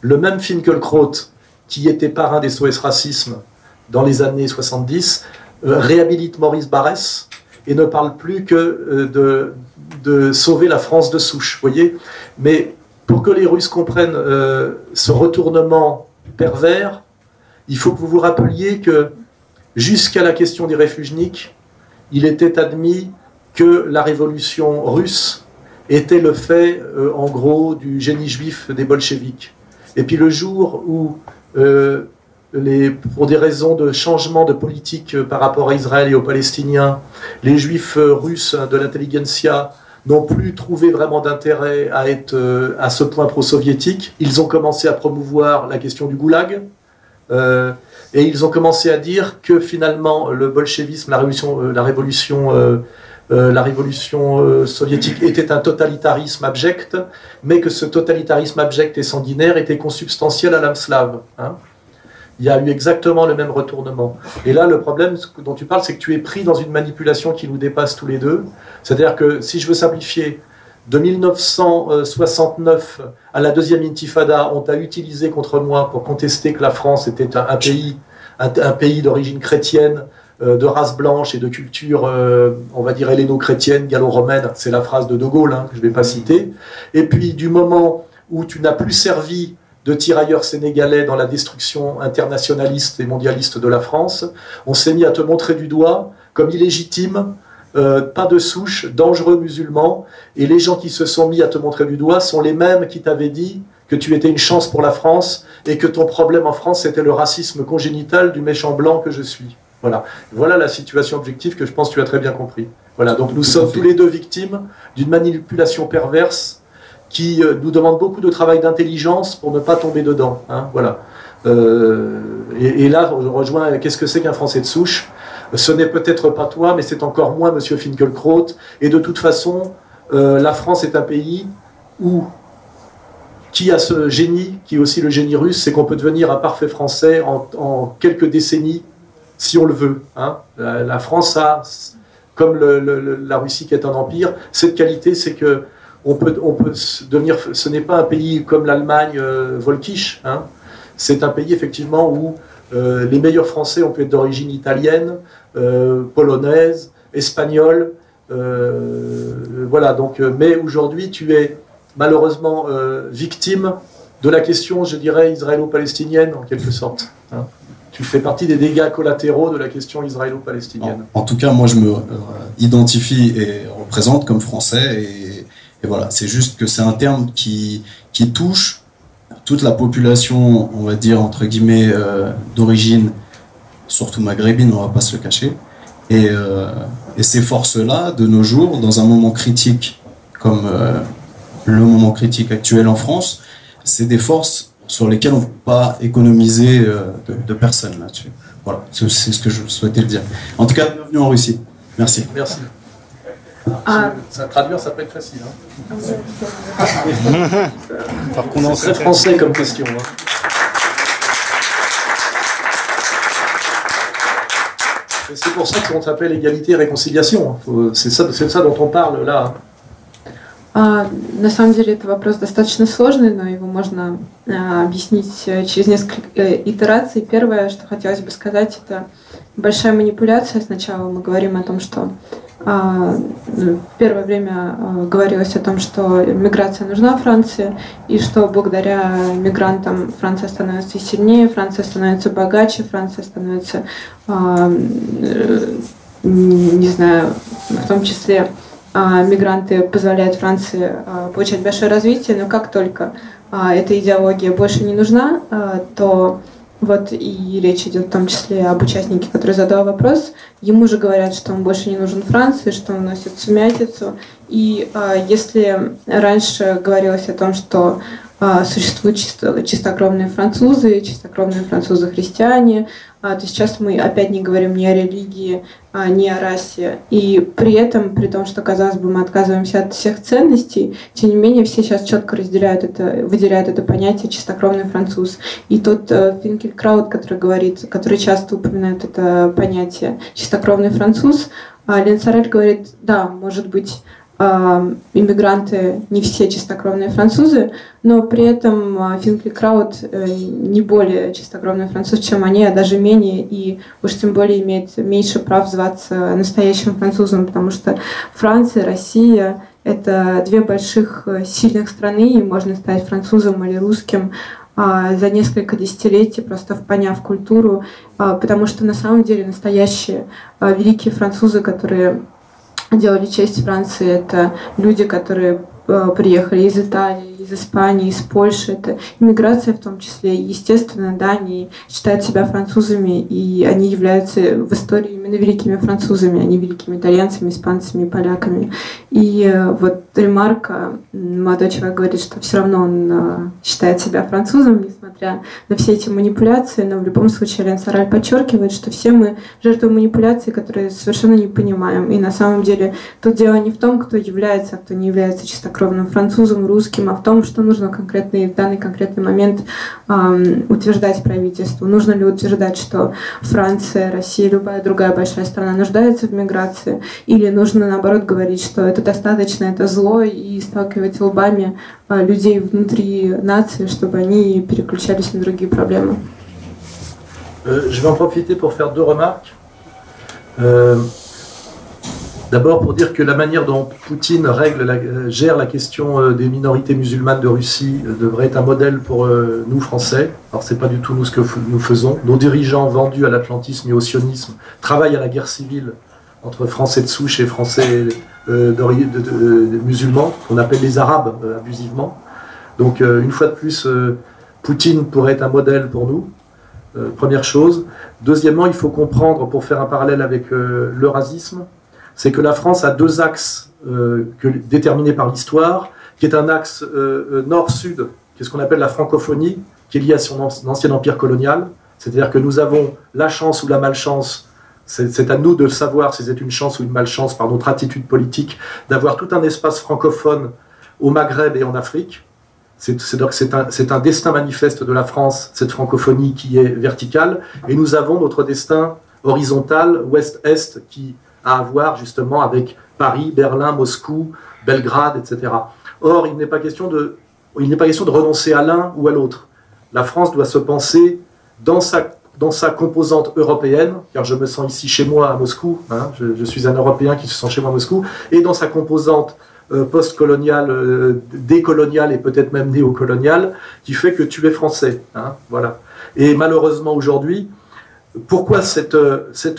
[SPEAKER 2] le même Finkielkraut, qui était parrain des SOS Racisme dans les années 70, réhabilite Maurice Barrès et ne parle plus que de sauver la France de souche, voyez. Mais pour que les Russes comprennent ce retournement pervers, il faut que vous vous rappeliez que jusqu'à la question des réfugiés, il était admis que la révolution russe était le fait, en gros, du génie juif des bolcheviks. Et puis le jour où, pour des raisons de changement de politique par rapport à Israël et aux Palestiniens, les juifs russes de l'intelligentsia n'ont plus trouvé vraiment d'intérêt à être à ce point pro-soviétique, ils ont commencé à promouvoir la question du goulag, et ils ont commencé à dire que finalement le bolchevisme, la révolution soviétique était un totalitarisme abject, mais que ce totalitarisme abject et sanguinaire était consubstantiel à l'âme slave. Hein. Il y a eu exactement le même retournement. Et là, le problème dont tu parles, c'est que tu es pris dans une manipulation qui nous dépasse tous les deux. C'est-à-dire que, si je veux simplifier, de 1969 à la deuxième intifada, on t'a utilisé contre moi pour contester que la France était un pays d'origine chrétienne, de race blanche et de culture, on va dire, helléno-chrétienne, gallo-romaine. C'est la phrase de De Gaulle, hein, que je ne vais pas citer. Et puis, du moment où tu n'as plus servi de tirailleurs sénégalais dans la destruction internationaliste et mondialiste de la France, on s'est mis à te montrer du doigt comme illégitime, pas de souche, dangereux musulman, et les gens qui se sont mis à te montrer du doigt sont les mêmes qui t'avaient dit que tu étais une chance pour la France et que ton problème en France, c'était le racisme congénital du méchant blanc que je suis. Voilà. Voilà la situation objective que je pense que tu as très bien compris. Voilà. Donc nous sommes tous les deux victimes d'une manipulation perverse qui nous demande beaucoup de travail d'intelligence pour ne pas tomber dedans. Hein. Voilà. Et là, je rejoins, qu'est-ce que c'est qu'un Français de souche? Ce n'est peut-être pas toi, mais c'est encore moins Monsieur Finkielkraut. Et de toute façon, la France est un pays qui a ce génie, qui est aussi le génie russe, c'est qu'on peut devenir un parfait Français en quelques décennies, si on le veut. Hein. La France a, comme la Russie qui est un empire, cette qualité, c'est que on peut devenir. Ce n'est pas un pays comme l'Allemagne volkisch. Hein. C'est un pays effectivement où les meilleurs Français ont pu être d'origine italienne, polonaise, espagnole. Voilà. Donc, mais aujourd'hui, tu es malheureusement victime de la question, je dirais, israélo-palestinienne en quelque sorte. Hein. Tu fais partie des dégâts collatéraux de la question israélo-palestinienne.
[SPEAKER 4] En tout cas, moi, je me identifie et représente comme français. Et voilà, c'est juste que c'est un terme qui touche toute la population, on va dire, entre guillemets, d'origine, surtout maghrébine, on va pas se le cacher. Et ces forces-là, de nos jours, dans un moment critique comme le moment critique actuel en France, c'est des forces sur lesquelles on ne peut pas économiser de personnes là-dessus. Voilà, c'est ce que je souhaitais le dire. En tout cas, bienvenue en Russie. Merci.
[SPEAKER 2] Merci. Ça traduire, ça peut être facile. Hein. C'est très français comme question. Hein. C'est pour ça qu'on s'appelle égalité et réconciliation. C'est ça dont on parle là.
[SPEAKER 3] На самом деле это вопрос достаточно сложный, но его можно объяснить через несколько итераций. Первое, что хотелось бы сказать, это большая манипуляция. Сначала мы говорим о том, что в первое время говорилось о том, что миграция нужна Франции, и что благодаря мигрантам Франция становится сильнее, Франция становится богаче, Франция становится, не знаю, в том числе мигранты позволяют Франции получать большое развитие, но как только эта идеология больше не нужна, то вот и речь идет в том числе об участнике, который задал вопрос. Ему же говорят, что он больше не нужен Франции, что он носит сумятицу. И если раньше говорилось о том, что существуют чистокровные французы-христиане, то сейчас мы опять не говорим ни о религии, ни о расе. И при этом, при том, что, казалось бы, мы отказываемся от всех ценностей, тем не менее все сейчас четко выделяют это понятие «чистокровный француз». И тот Финкелькраут, который часто упоминает это понятие «чистокровный француз», Лен Сорель говорит, да, может быть, иммигранты не все чистокровные французы, но при этом Финкелькраут не более чистокровный француз, чем они, а даже менее, и уж тем более имеет меньше прав зваться настоящим французом, потому что Франция, Россия — это две больших сильных страны, и можно стать французом или русским за несколько десятилетий, просто поняв культуру, потому что на самом деле настоящие великие французы, которые делали честь Франции, это люди, которые приехали из Италии, из Испании, из Польши. Это иммиграция в том числе. Естественно, да, они считают себя французами, и они являются в истории именно великими французами, а не великими итальянцами, испанцами и поляками. И вот ремарка, молодой человек говорит, что все равно он считает себя французом, несмотря на все эти манипуляции, но в любом случае Лен Сорель подчеркивает, что все мы жертвы манипуляций, которые совершенно не понимаем. И на самом деле тут дело не в том, кто является, а кто не является чистокровным французом, русским, а в том, что нужно в данный конкретный момент утверждать правительству. Нужно ли утверждать, что Франция, Россия, любая другая большая страна нуждается в миграции, или нужно наоборот говорить, что это достаточно, это зло, и сталкивать лбами людей внутри нации, чтобы они переключались на другие проблемы.
[SPEAKER 2] Je vais en profiter pour faire deux remarques. D'abord pour dire que la manière dont Poutine gère la question des minorités musulmanes de Russie devrait être un modèle pour nous Français. Alors c'est pas du tout nous ce que nous faisons. Nos dirigeants vendus à l'atlantisme et au sionisme travaillent à la guerre civile entre Français de souche et Français musulmans, qu'on appelle les Arabes abusivement. Donc une fois de plus, Poutine pourrait être un modèle pour nous, première chose. Deuxièmement, il faut comprendre, pour faire un parallèle avec l'eurasisme, c'est que la France a deux axes déterminés par l'histoire, qui est un axe nord-sud, qui est ce qu'on appelle la francophonie, qui est lié à son ancien empire colonial. C'est-à-dire que nous avons la chance ou la malchance, c'est à nous de savoir si c'est une chance ou une malchance par notre attitude politique, d'avoir tout un espace francophone au Maghreb et en Afrique. C'est un destin manifeste de la France, cette francophonie qui est verticale, et nous avons notre destin horizontal, ouest-est, qui a à voir justement avec Paris, Berlin, Moscou, Belgrade, etc. Or, il n'est pas question de renoncer à l'un ou à l'autre. La France doit se penser dans sa composante européenne, car je me sens ici chez moi à Moscou, hein, je suis un Européen qui se sent chez moi à Moscou, et dans sa composante post-coloniale, décoloniale et peut-être même néocoloniale, qui fait que tu es français. Hein, voilà. Et malheureusement aujourd'hui, pourquoi cette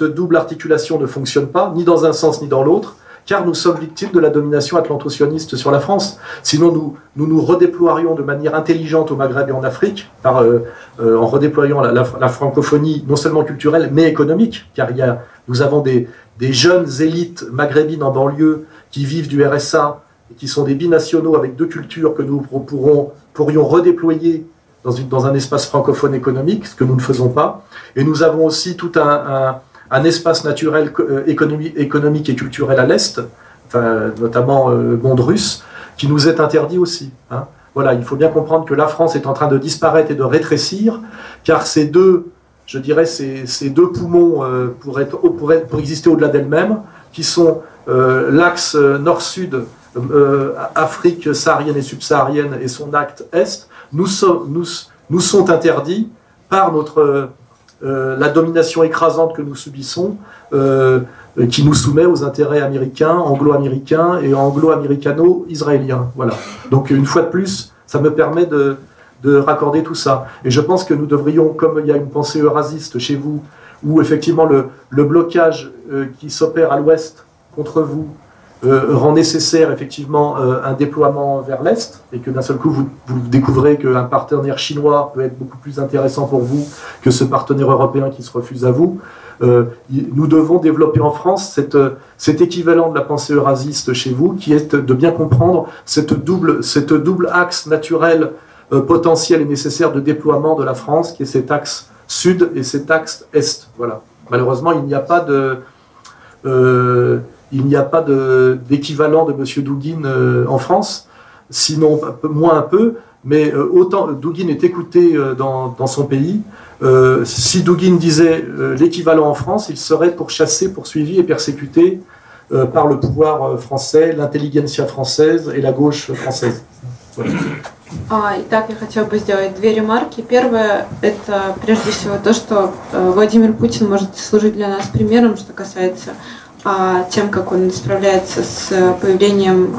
[SPEAKER 2] double articulation ne fonctionne pas, ni dans un sens ni dans l'autre? Car nous sommes victimes de la domination atlanto-sioniste sur la France. Sinon, nous redéploierions de manière intelligente au Maghreb et en Afrique, en redéployant la francophonie, non seulement culturelle, mais économique, car nous avons des jeunes élites maghrébines en banlieue qui vivent du RSA, et qui sont des binationaux avec deux cultures que nous pourrions redéployer dans un espace francophone économique, ce que nous ne faisons pas. Et nous avons aussi tout un espace naturel économique et culturel à l'Est, enfin, notamment le monde russe, qui nous est interdit aussi. Hein. Voilà, il faut bien comprendre que la France est en train de disparaître et de rétrécir, car ces deux poumons pour exister au-delà d'elles-mêmes, qui sont l'axe nord-sud, Afrique saharienne et subsaharienne, et son axe est, nous sont interdits par la domination écrasante que nous subissons, qui nous soumet aux intérêts américains, anglo-américains et anglo-américano-israéliens. Voilà. Donc une fois de plus, ça me permet de raccorder tout ça. Et je pense que nous devrions, comme il y a une pensée eurasiste chez vous, où effectivement le blocage qui s'opère à l'ouest contre vous rend nécessaire effectivement un déploiement vers l'Est, et que d'un seul coup vous découvrez qu'un partenaire chinois peut être beaucoup plus intéressant pour vous que ce partenaire européen qui se refuse à vous. Nous devons développer en France cet équivalent de la pensée eurasiste chez vous, qui est de bien comprendre cette double axe naturel potentiel et nécessaire de déploiement de la France, qui est cet axe sud et cet axe est. Voilà. Malheureusement, il n'y a pas d'équivalent de M. Douguin en France, sinon moins un peu, mais autant Douguin est écouté dans son pays. Si Douguin disait l'équivalent en France, il serait pourchassé, poursuivi et persécuté par le pouvoir français, l'intelligentsia française et la gauche française. Voilà.
[SPEAKER 3] Итак, я хотела бы сделать две ремарки. Первое – это прежде всего то, что Владимир Путин может служить для нас примером, что касается тем, как он справляется с появлением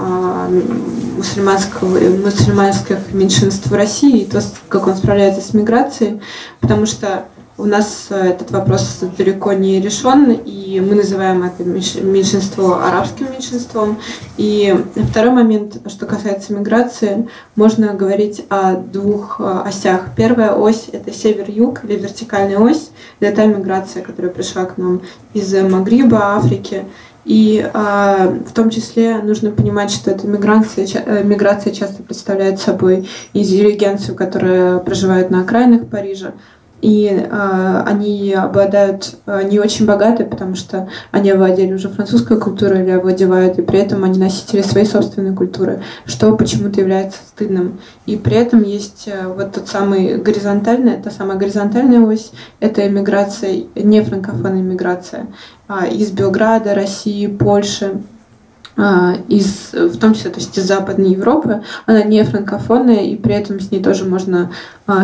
[SPEAKER 3] мусульманских меньшинств в России, и то, как он справляется с миграцией, потому что у нас этот вопрос далеко не решен, и мы называем это меньшинство арабским меньшинством. И второй момент, что касается миграции, можно говорить о двух осях. Первая ось – это север-юг, или вертикальная ось, это та миграция, которая пришла к нам из Магриба, Африки. И в том числе нужно понимать, что эта миграция часто представляет собой интеллигенцию, которая проживает на окраинах Парижа. И они очень богаты, потому что они овладели уже французской культурой или овладевают, и при этом они носители своей собственной культуры, что почему-то является стыдным. И при этом есть вот та самая горизонтальная ось, это эмиграция, не франкофонная эмиграция из Белграда, России, Польши, в том числе, то есть из Западной Европы, она не франкофонная, и при этом с ней тоже можно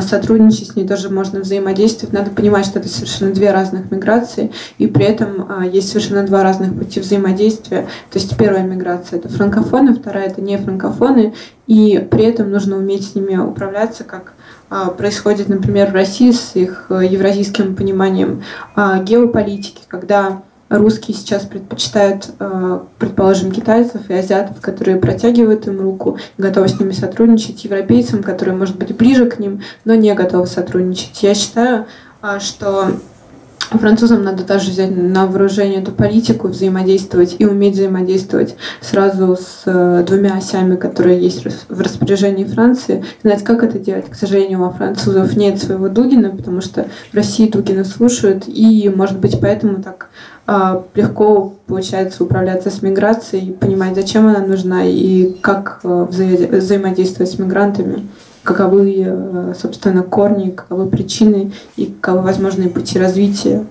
[SPEAKER 3] сотрудничать, с ней тоже можно взаимодействовать. Надо понимать, что это совершенно две разных миграции, и при этом есть совершенно два разных пути взаимодействия. То есть первая миграция – это франкофоны, вторая – это не франкофоны, и при этом нужно уметь с ними управляться, как происходит, например, в России с их евразийским пониманием геополитики, когда русские сейчас предпочитают, предположим, китайцев и азиатов, которые протягивают им руку, готовы с ними сотрудничать, европейцам, которые, может быть, ближе к ним, но не готовы сотрудничать. Я считаю, что французам надо также взять на вооружение эту политику, взаимодействовать и уметь взаимодействовать сразу с двумя осями, которые есть в распоряжении Франции. Знать, как это делать. К сожалению, у французов нет своего Дугина, потому что в России Дугина слушают, и, может быть, поэтому так легко получается управляться с миграцией, понимать, зачем она нужна и как взаимодействовать с мигрантами, каковы, собственно, корни, каковы причины и каковы возможные пути развития.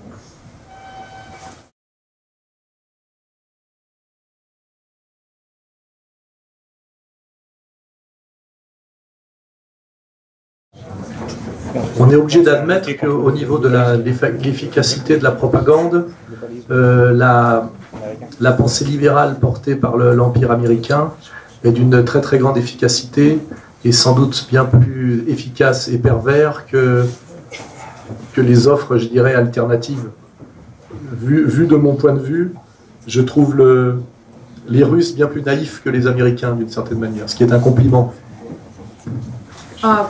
[SPEAKER 2] On est obligé d'admettre qu'au niveau de l'efficacité de la propagande, la pensée libérale portée par l'Empire américain est d'une très très grande efficacité et sans doute bien plus efficace et pervers que les offres, je dirais, alternatives. Vu de mon point de vue, je trouve les Russes bien plus naïfs que les Américains d'une certaine manière, ce qui est un compliment.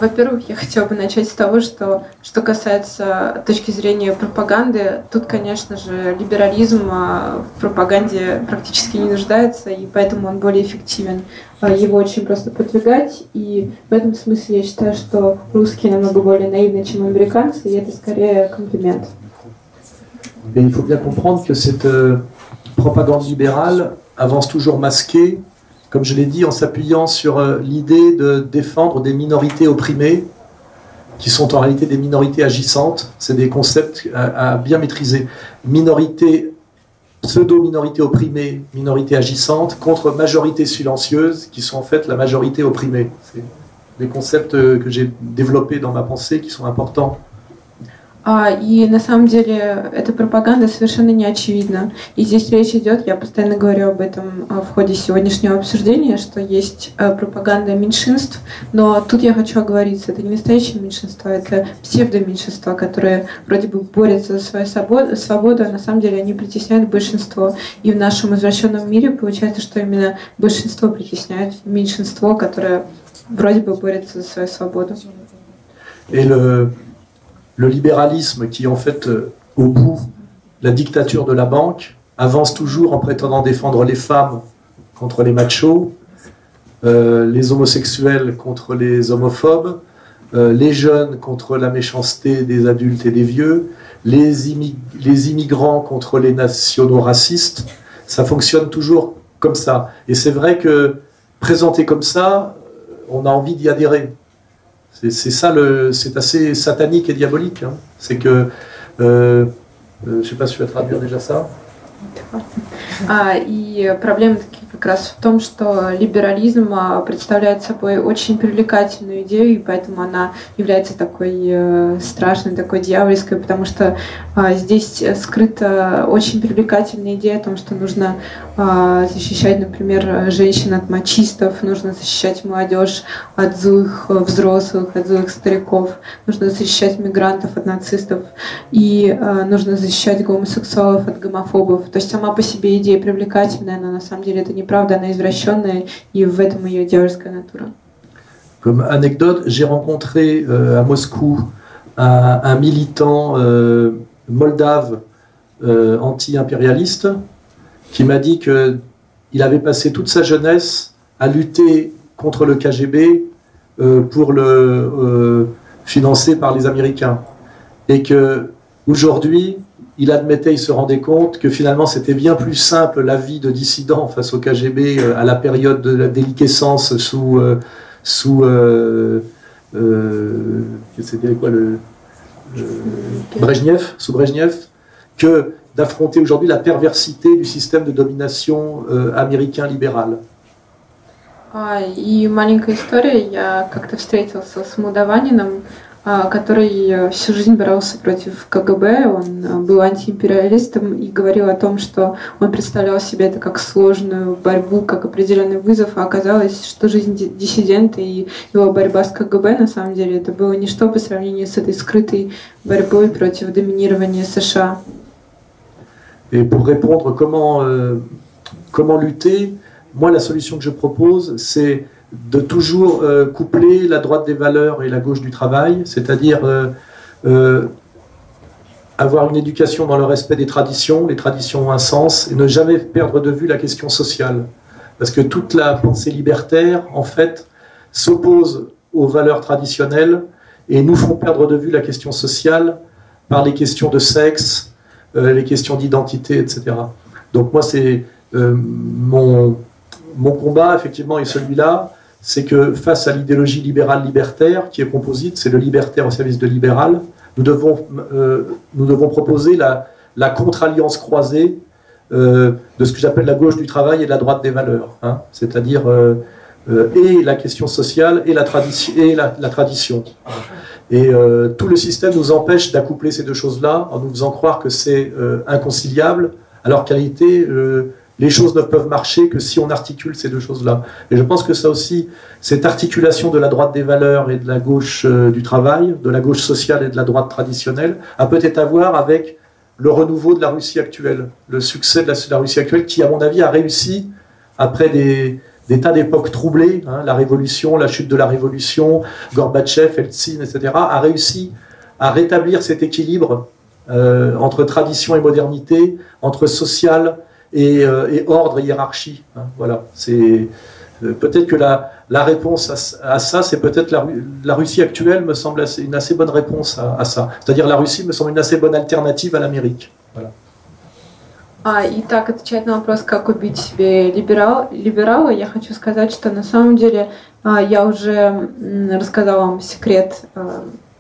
[SPEAKER 3] Во-первых, я хотела бы начать с того, что касается точки зрения пропаганды, тут, конечно же, либерализм в пропаганде практически не нуждается, и поэтому он более эффективен. Его очень просто продвигать, и в этом смысле я считаю, что русские намного более наивны, чем американцы, и это скорее комплимент.
[SPEAKER 2] Et il faut bien comprendre que cette propagande libérale avance toujours masquée, comme je l'ai dit, en s'appuyant sur l'idée de défendre des minorités opprimées, qui sont en réalité des minorités agissantes. C'est des concepts à bien maîtriser. Minorité, pseudo-minorité opprimée, minorité agissante, contre majorité silencieuse, qui sont en fait la majorité opprimée. C'est des concepts que j'ai développés dans ma pensée, qui sont importants.
[SPEAKER 3] И на самом деле эта пропаганда совершенно не очевидна. И здесь речь идет, я постоянно говорю об этом в ходе сегодняшнего обсуждения, что есть пропаганда меньшинств, но тут я хочу оговориться, это не настоящее меньшинство, это псевдоменьшинства, которые вроде бы борются за свою свободу, а на самом деле они притесняют большинство. И в нашем извращенном мире получается, что именно большинство притесняет меньшинство, которое вроде бы борется за свою свободу.
[SPEAKER 2] Et le libéralisme qui, en fait, au bout, la dictature de la banque, avance toujours en prétendant défendre les femmes contre les machos, les homosexuels contre les homophobes, les jeunes contre la méchanceté des adultes et des vieux, les immigrants contre les nationaux racistes. Ça fonctionne toujours comme ça. Et c'est vrai que, présenté comme ça, on a envie d'y adhérer. C'est ça, c'est assez satanique et diabolique. Hein. C'est que, je ne sais pas si tu vas traduire déjà ça.
[SPEAKER 3] И проблема как раз в том, что либерализм представляет собой очень привлекательную идею, и поэтому она является такой страшной, такой дьявольской, потому что здесь скрыта очень привлекательная идея о том, что нужно защищать, например, женщин от мачистов, нужно защищать молодежь от злых взрослых, от злых стариков, нужно защищать мигрантов от нацистов, и нужно защищать гомосексуалов от гомофобов. То есть сама по себе идея привлекательная, но на самом деле это неправда, она извращенная, и в этом ее дьявольская натура.
[SPEAKER 2] Comme anecdote, j'ai rencontré à Moscou un militant moldave anti-impérialiste qui m'a dit qu'il avait passé toute sa jeunesse à lutter contre le KGB pour le financer par les Américains. Et qu'aujourd'hui, il admettait, il se rendait compte que finalement c'était bien plus simple la vie de dissident face au KGB à la période de la déliquescence sous c'était quoi sous Brejnev, que d'affronter aujourd'hui la perversité du système de domination américain libéral.
[SPEAKER 3] И маленькая история, я как-то встретился с молдаванином, который всю жизнь боролся против КГБ, он был антиимпериалистом и говорил о том, что он представлял себе это как сложную борьбу, как определенный вызов, а оказалось, что жизнь диссидента и его борьба с КГБ, на самом деле, это было ничто по сравнению с этой скрытой борьбой против доминирования США.
[SPEAKER 2] Et pour répondre comment lutter, moi la solution que je propose, c'est de toujours coupler la droite des valeurs et la gauche du travail, c'est-à-dire avoir une éducation dans le respect des traditions. Les traditions ont un sens, et ne jamais perdre de vue la question sociale. Parce que toute la pensée libertaire, en fait, s'oppose aux valeurs traditionnelles et nous font perdre de vue la question sociale par les questions de sexe, les questions d'identité, etc. Donc moi, c'est mon combat, effectivement, est celui-là, c'est que face à l'idéologie libérale libertaire, qui est composite, c'est le libertaire au service de libéral, nous devons proposer la contre-alliance croisée de ce que j'appelle la gauche du travail et la droite des valeurs, hein, c'est-à-dire et la question sociale et la tradition. Et tout le système nous empêche d'accoupler ces deux choses-là en nous faisant croire que c'est inconciliable, alors qu'en réalité, les choses ne peuvent marcher que si on articule ces deux choses-là. Et je pense que ça aussi, cette articulation de la droite des valeurs et de la gauche du travail, de la gauche sociale et de la droite traditionnelle, a peut-être à voir avec le renouveau de la Russie actuelle, le succès de la Russie actuelle qui, à mon avis, a réussi, après des tas d'époques troublées, hein, la révolution, la chute de la révolution, Gorbatchev, Eltsine, etc., a réussi à rétablir cet équilibre entre tradition et modernité, entre social et ordre et hiérarchie. Hein, voilà. C'est peut-être que la réponse à ça, c'est peut-être la Russie actuelle me semble une assez bonne réponse à ça. C'est-à-dire la Russie me semble une assez bonne alternative à l'Amérique. Voilà.
[SPEAKER 3] Итак, отвечать на вопрос, как убить себе либерала, я хочу сказать, что на самом деле я уже рассказала вам секрет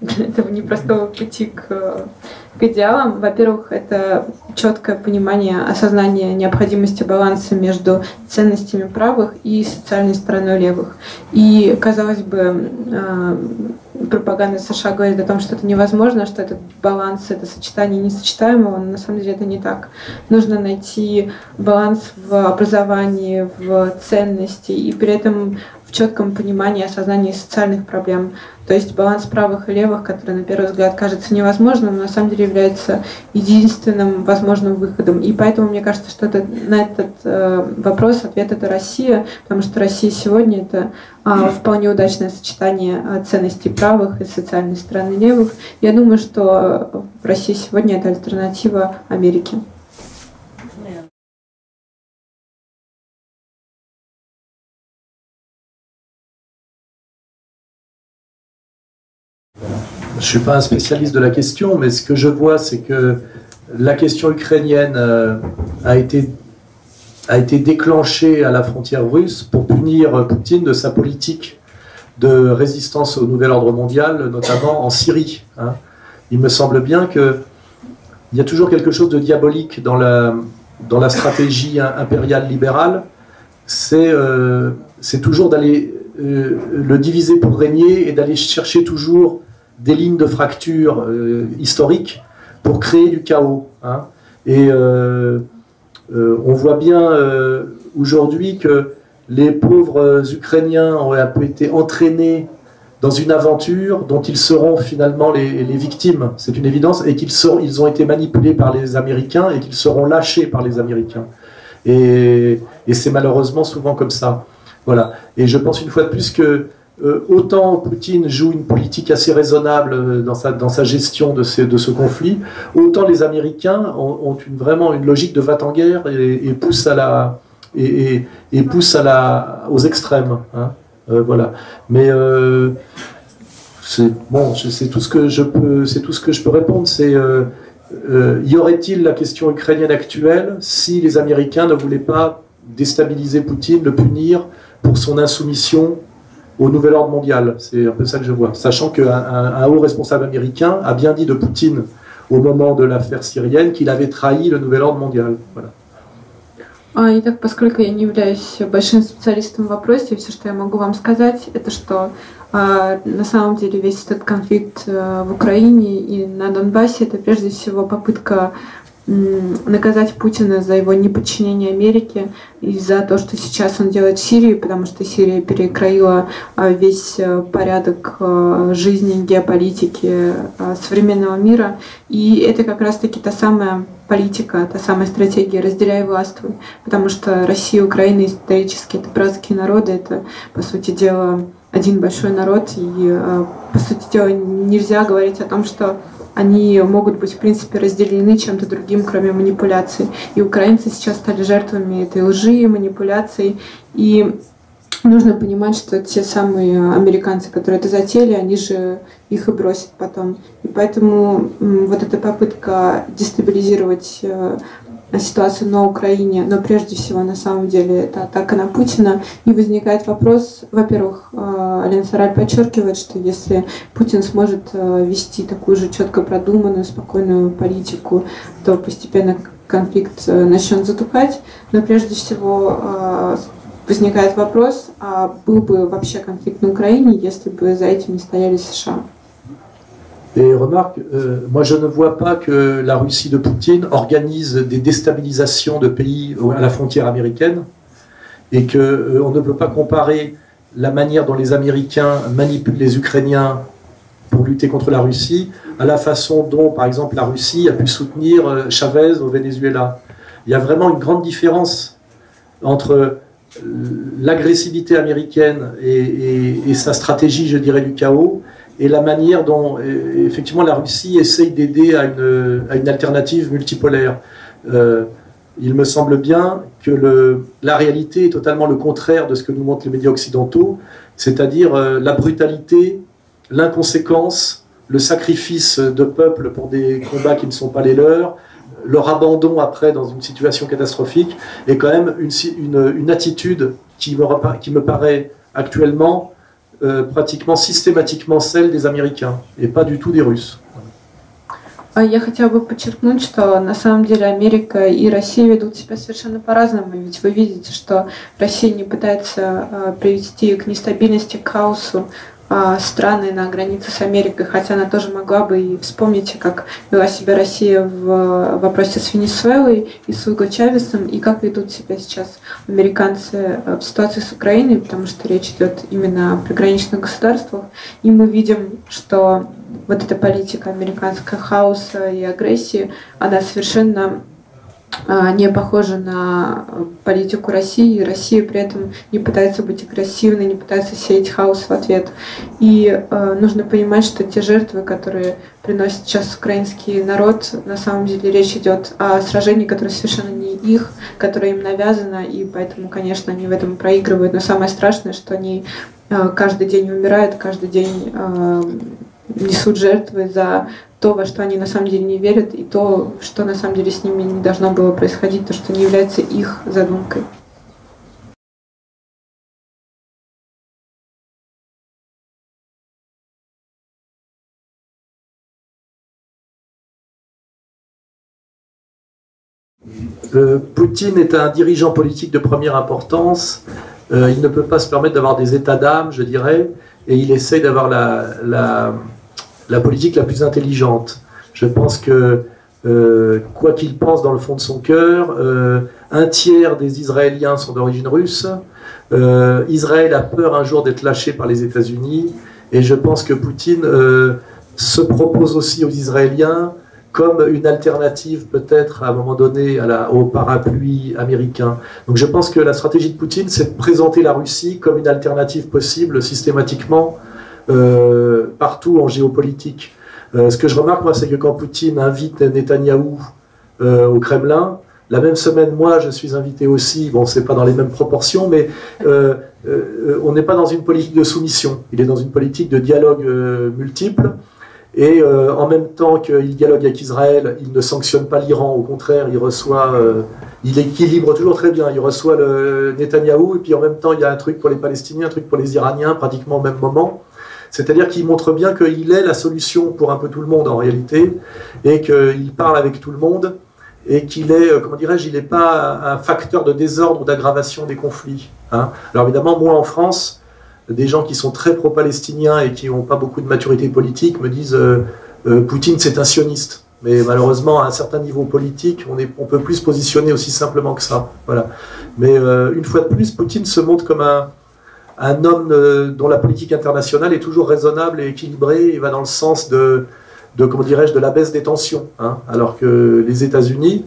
[SPEAKER 3] этого непростого пути к идеалам. Во-первых, это четкое понимание, осознание необходимости баланса между ценностями правых и социальной стороной левых. И, казалось бы, пропаганда США говорит о том, что это невозможно, что этот баланс, это сочетание несочетаемого, но на самом деле это не так. Нужно найти баланс в образовании, в ценности и при этом в четком понимании, осознании социальных проблем. То есть баланс правых и левых, который на первый взгляд кажется невозможным, но на самом деле является единственным возможным выходом. И поэтому мне кажется, что на этот вопрос ответ это Россия, потому что Россия сегодня это вполне удачное сочетание ценностей правых и социальной стороны левых. Я думаю, что в России сегодня это альтернатива Америке.
[SPEAKER 2] Je ne suis pas un spécialiste de la question, mais ce que je vois, c'est que la question ukrainienne a été déclenchée à la frontière russe pour punir Poutine de sa politique de résistance au nouvel ordre mondial, notamment en Syrie. Hein. Il me semble bien qu'il y a toujours quelque chose de diabolique dans la stratégie impériale libérale. C'est toujours d'aller le diviser pour régner et d'aller chercher toujours des lignes de fracture historiques pour créer du chaos. Hein. Et on voit bien aujourd'hui que les pauvres Ukrainiens ont été entraînés dans une aventure dont ils seront finalement les victimes, c'est une évidence, et ils ont été manipulés par les Américains et qu'ils seront lâchés par les Américains. Et c'est malheureusement souvent comme ça. Voilà. Et je pense une fois de plus que autant Poutine joue une politique assez raisonnable dans sa gestion de ce conflit, autant les Américains ont vraiment une logique de va-t-en-guerre et poussent aux extrêmes. Hein. Voilà. Mais c'est tout ce que je peux répondre. C'est y aurait-il la question ukrainienne actuelle si les Américains ne voulaient pas déstabiliser Poutine, le punir pour son insoumission au nouvel ordre mondial? C'est un peu ça que je vois. Sachant qu'un haut responsable américain a bien dit de Poutine au moment de l'affaire syrienne qu'il avait trahi le nouvel ordre mondial. Voilà.
[SPEAKER 3] Итак, поскольку я не являюсь большим специалистом в вопросе, все, что я могу вам сказать, это что на самом деле весь этот конфликт в Украине и на Донбассе это прежде всего попытка наказать Путина за его неподчинение Америке и за то, что сейчас он делает в Сирии, потому что Сирия перекроила весь порядок жизни, геополитики современного мира. И это как раз-таки та самая политика, та самая стратегия «разделяй и властвуй», потому что Россия и Украина исторически это братские народы, это, по сути дела, один большой народ, и, по сути дела, нельзя говорить о том, что они могут быть, в принципе, разделены чем-то другим, кроме манипуляций. И украинцы сейчас стали жертвами этой лжи, манипуляций. И нужно понимать, что те самые американцы, которые это затеяли, они же их и бросят потом. И поэтому вот эта попытка дестабилизировать ситуацию на Украине, но прежде всего, на самом деле, это атака на Путина. И возникает вопрос, во-первых, Альянс Араль подчеркивает, что если Путин сможет вести такую же четко продуманную, спокойную политику, то постепенно конфликт начнет затухать. Но прежде всего возникает вопрос, а был бы вообще конфликт на Украине, если бы за этим не стояли США?
[SPEAKER 2] Et remarque, moi je ne vois pas que la Russie de Poutine organise des déstabilisations de pays à la frontière américaine et qu'on ne peut pas comparer la manière dont les Américains manipulent les Ukrainiens pour lutter contre la Russie à la façon dont, par exemple, la Russie a pu soutenir Chavez au Venezuela. Il y a vraiment une grande différence entre l'agressivité américaine et sa stratégie, je dirais, du chaos, et la manière dont, effectivement, la Russie essaye d'aider à une alternative multipolaire. Il me semble bien que la réalité est totalement le contraire de ce que nous montrent les médias occidentaux, c'est-à-dire la brutalité, l'inconséquence, le sacrifice de peuples pour des combats qui ne sont pas les leurs, leur abandon après dans une situation catastrophique, est quand même une attitude qui me paraît actuellement pratiquement systématiquement celle des Américains, et pas du tout des Russes.
[SPEAKER 3] Я хотела бы подчеркнуть, что на самом деле Америка и Россия ведут себя совершенно по-разному. Ведь вы видите, что Россия не пытается привести к нестабильности, к хаосу страны на границе с Америкой, хотя она тоже могла бы, и вспомните, как вела себя Россия в вопросе с Венесуэлой и с Уго Чавесом, и как ведут себя сейчас американцы в ситуации с Украиной, потому что речь идет именно о приграничных государствах, и мы видим, что вот эта политика американского хаоса и агрессии, она совершенно не похожа на политику России, и Россия при этом не пытается быть агрессивной, не пытается сеять хаос в ответ. И нужно понимать, что те жертвы, которые приносит сейчас украинский народ, на самом деле речь идет о сражении, которое совершенно не их, которое им навязано, и поэтому, конечно, они в этом проигрывают. Но самое страшное, что они каждый день умирают, каждый день несут жертвы за то, во что они на самом деле не верят, и то, что на самом деле с ними не должно было происходить, то, что не является их задумкой.
[SPEAKER 2] Poutine est un dirigeant politique de première importance. Il ne peut pas se permettre d'avoir des états d'âme, je dirais, et il essaye d'avoir la politique la plus intelligente. Je pense que, quoi qu'il pense dans le fond de son cœur, un tiers des Israéliens sont d'origine russe. Israël a peur un jour d'être lâché par les États-Unis, et je pense que Poutine se propose aussi aux Israéliens comme une alternative peut-être à un moment donné au parapluie américain. Donc je pense que la stratégie de Poutine, c'est de présenter la Russie comme une alternative possible systématiquement partout en géopolitique. Ce que je remarque, moi, c'est que quand Poutine invite Netanyahou au Kremlin, la même semaine, moi, je suis invité aussi, bon, c'est pas dans les mêmes proportions, mais on n'est pas dans une politique de soumission, il est dans une politique de dialogue multiple. Et en même temps qu'il dialogue avec Israël, il ne sanctionne pas l'Iran, au contraire, il équilibre toujours très bien. Il reçoit le Netanyahou, et puis en même temps, il y a un truc pour les Palestiniens, un truc pour les Iraniens, pratiquement au même moment. C'est-à-dire qu'il montre bien qu'il est la solution pour un peu tout le monde en réalité, et qu'il parle avec tout le monde, et qu'il est, comment dirais-je, il n'est pas un facteur de désordre ou d'aggravation des conflits. Hein. Alors évidemment, moi en France, des gens qui sont très pro-palestiniens et qui n'ont pas beaucoup de maturité politique me disent Poutine c'est un sioniste. Mais malheureusement, à un certain niveau politique, on peut plus se positionner aussi simplement que ça. Voilà. Mais une fois de plus, Poutine se montre comme un homme dont la politique internationale est toujours raisonnable et équilibrée et va dans le sens de comment dirais-je, de la baisse des tensions. Hein, alors que les États-Unis,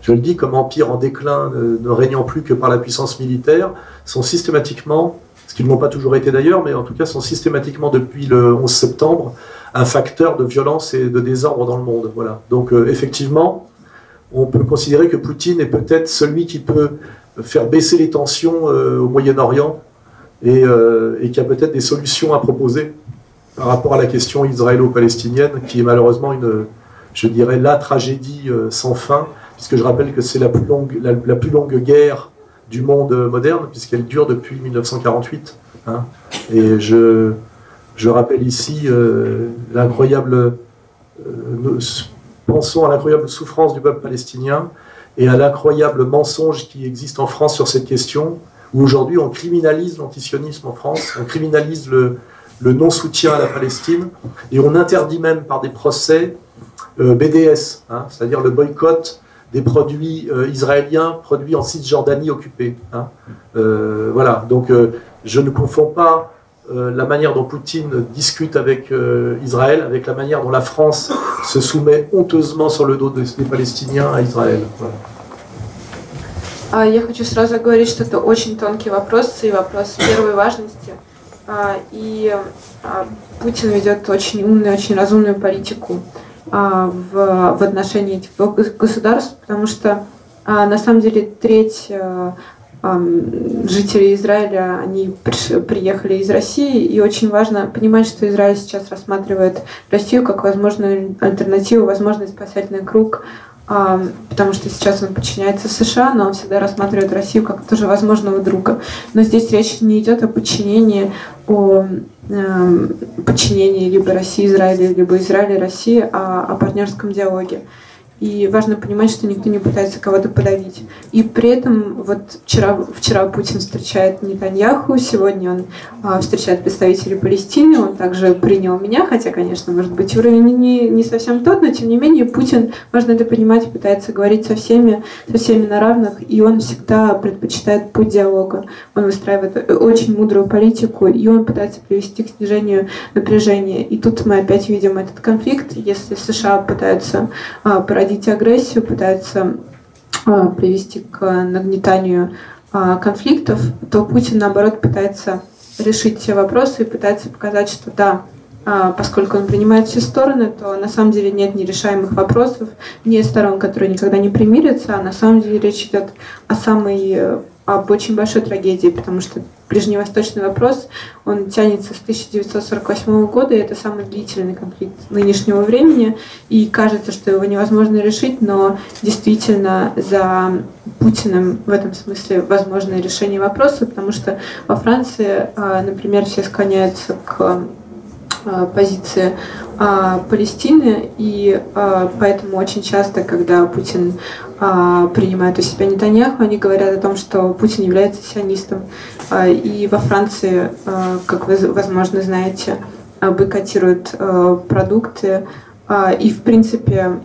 [SPEAKER 2] je le dis, comme empire en déclin, ne régnant plus que par la puissance militaire, sont systématiquement, ce qu'ils n'ont pas toujours été d'ailleurs, mais en tout cas sont systématiquement depuis le 11 septembre, un facteur de violence et de désordre dans le monde. Voilà. Donc effectivement, on peut considérer que Poutine est peut-être celui qui peut faire baisser les tensions au Moyen-Orient et qui a peut-être des solutions à proposer par rapport à la question israélo-palestinienne, qui est malheureusement je dirais, la tragédie sans fin, puisque je rappelle que c'est la plus longue guerre du monde moderne, puisqu'elle dure depuis 1948. Hein. Et je rappelle ici pensons à l'incroyable souffrance du peuple palestinien et à l'incroyable mensonge qui existe en France sur cette question, où aujourd'hui on criminalise l'antisionisme en France, on criminalise le non-soutien à la Palestine, et on interdit même par des procès BDS, hein, c'est-à-dire le boycott des produits israéliens produits en Cisjordanie occupée. Hein. Voilà, donc je ne confonds pas la manière dont Poutine discute avec Israël avec la manière dont la France se soumet honteusement sur le dos des Palestiniens à Israël. Voilà.
[SPEAKER 3] Я хочу сразу говорить, что это очень тонкий вопрос и вопрос первой важности. И Путин ведет очень умную, очень разумную политику в отношении этих двух государств, потому что на самом деле треть жителей Израиля, они приехали из России, и очень важно понимать, что Израиль сейчас рассматривает Россию как возможную альтернативу, возможный спасательный круг, потому что сейчас он подчиняется США, но он всегда рассматривает Россию как тоже возможного друга. Но здесь речь не идет о подчинении, либо России Израилю, либо Израиля России, а о партнерском диалоге. И важно понимать, что никто не пытается кого-то подавить. И при этом вот вчера Путин встречает Нетаньяху, сегодня он встречает представителей Палестины, он также принял меня, хотя, конечно, может быть, уровень не совсем тот, но тем не менее Путин, важно это понимать, пытается говорить со всеми на равных, и он всегда предпочитает путь диалога. Он выстраивает очень мудрую политику, и он пытается привести к снижению напряжения. И тут мы опять видим этот конфликт, если США пытаются породить агрессию, пытаются привести к нагнетанию конфликтов, то Путин, наоборот, пытается решить все вопросы и пытается показать, что да, поскольку он принимает все стороны, то на самом деле нет нерешаемых вопросов, нет сторон, которые никогда не примирятся, а на самом деле речь идет об очень большой трагедии, потому что ближневосточный вопрос, он тянется с 1948 года, и это самый длительный конфликт нынешнего времени, и кажется, что его невозможно решить, но действительно за Путиным в этом смысле возможно решение вопроса, потому что во Франции, например, все склоняются к позиции Палестины, и поэтому очень часто, когда Путин принимает у себя Нетаньяху, они говорят о том, что Путин является сионистом. И во Франции, как вы, возможно, знаете, бойкотируют продукты. И, в принципе,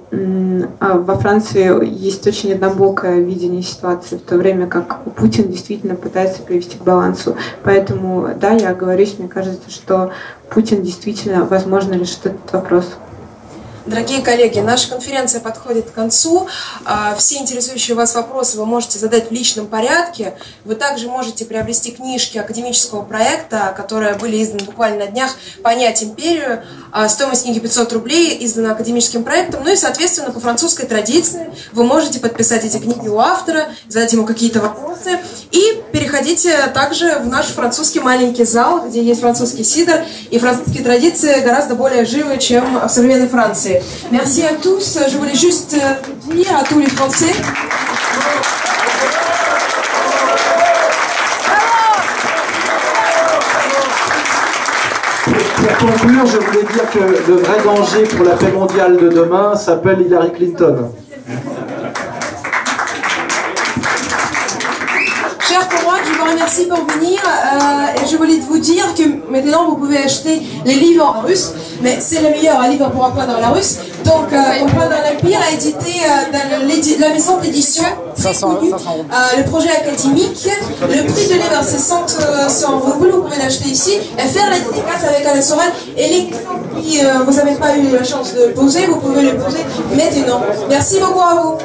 [SPEAKER 3] во Франции есть очень однобокое видение ситуации, в то время как Путин действительно пытается привести к балансу. Поэтому, да, я оговорюсь, мне кажется, что Путин действительно, возможно, решит этот вопрос.
[SPEAKER 5] Дорогие коллеги, наша конференция подходит к концу. Все интересующие вас вопросы вы можете задать в личном порядке. Вы также можете приобрести книжки академического проекта, которые были изданы буквально на днях, «Понять империю». Стоимость книги 500 рублей, издана академическим проектом. Ну и, соответственно, по французской традиции вы можете подписать эти книги у автора, задать ему какие-то вопросы. И переходите также в наш французский маленький зал, где есть французский сидр. И французские традиции гораздо более живы, чем в современной Франции. Merci à tous. Je voulais juste dire à tous les Français.
[SPEAKER 2] Pour conclure, je voulais dire que le vrai danger pour la paix mondiale de demain s'appelle Hillary Clinton.
[SPEAKER 5] Chers Conrois, je vous remercie pour venir et je voulais vous dire que maintenant vous pouvez acheter les livres en russe, mais c'est le meilleur livre pour apprendre la russe. Donc, Comprendre l'Empire a édité dans la maison d'édition très connue, le projet académique. Le prix de livre, c'est 100 roubles. Vous pouvez l'acheter ici et faire la dédicace avec Alain Sorel. Et les questions que vous n'avez pas eu la chance de poser, vous pouvez les poser maintenant. Merci beaucoup à vous.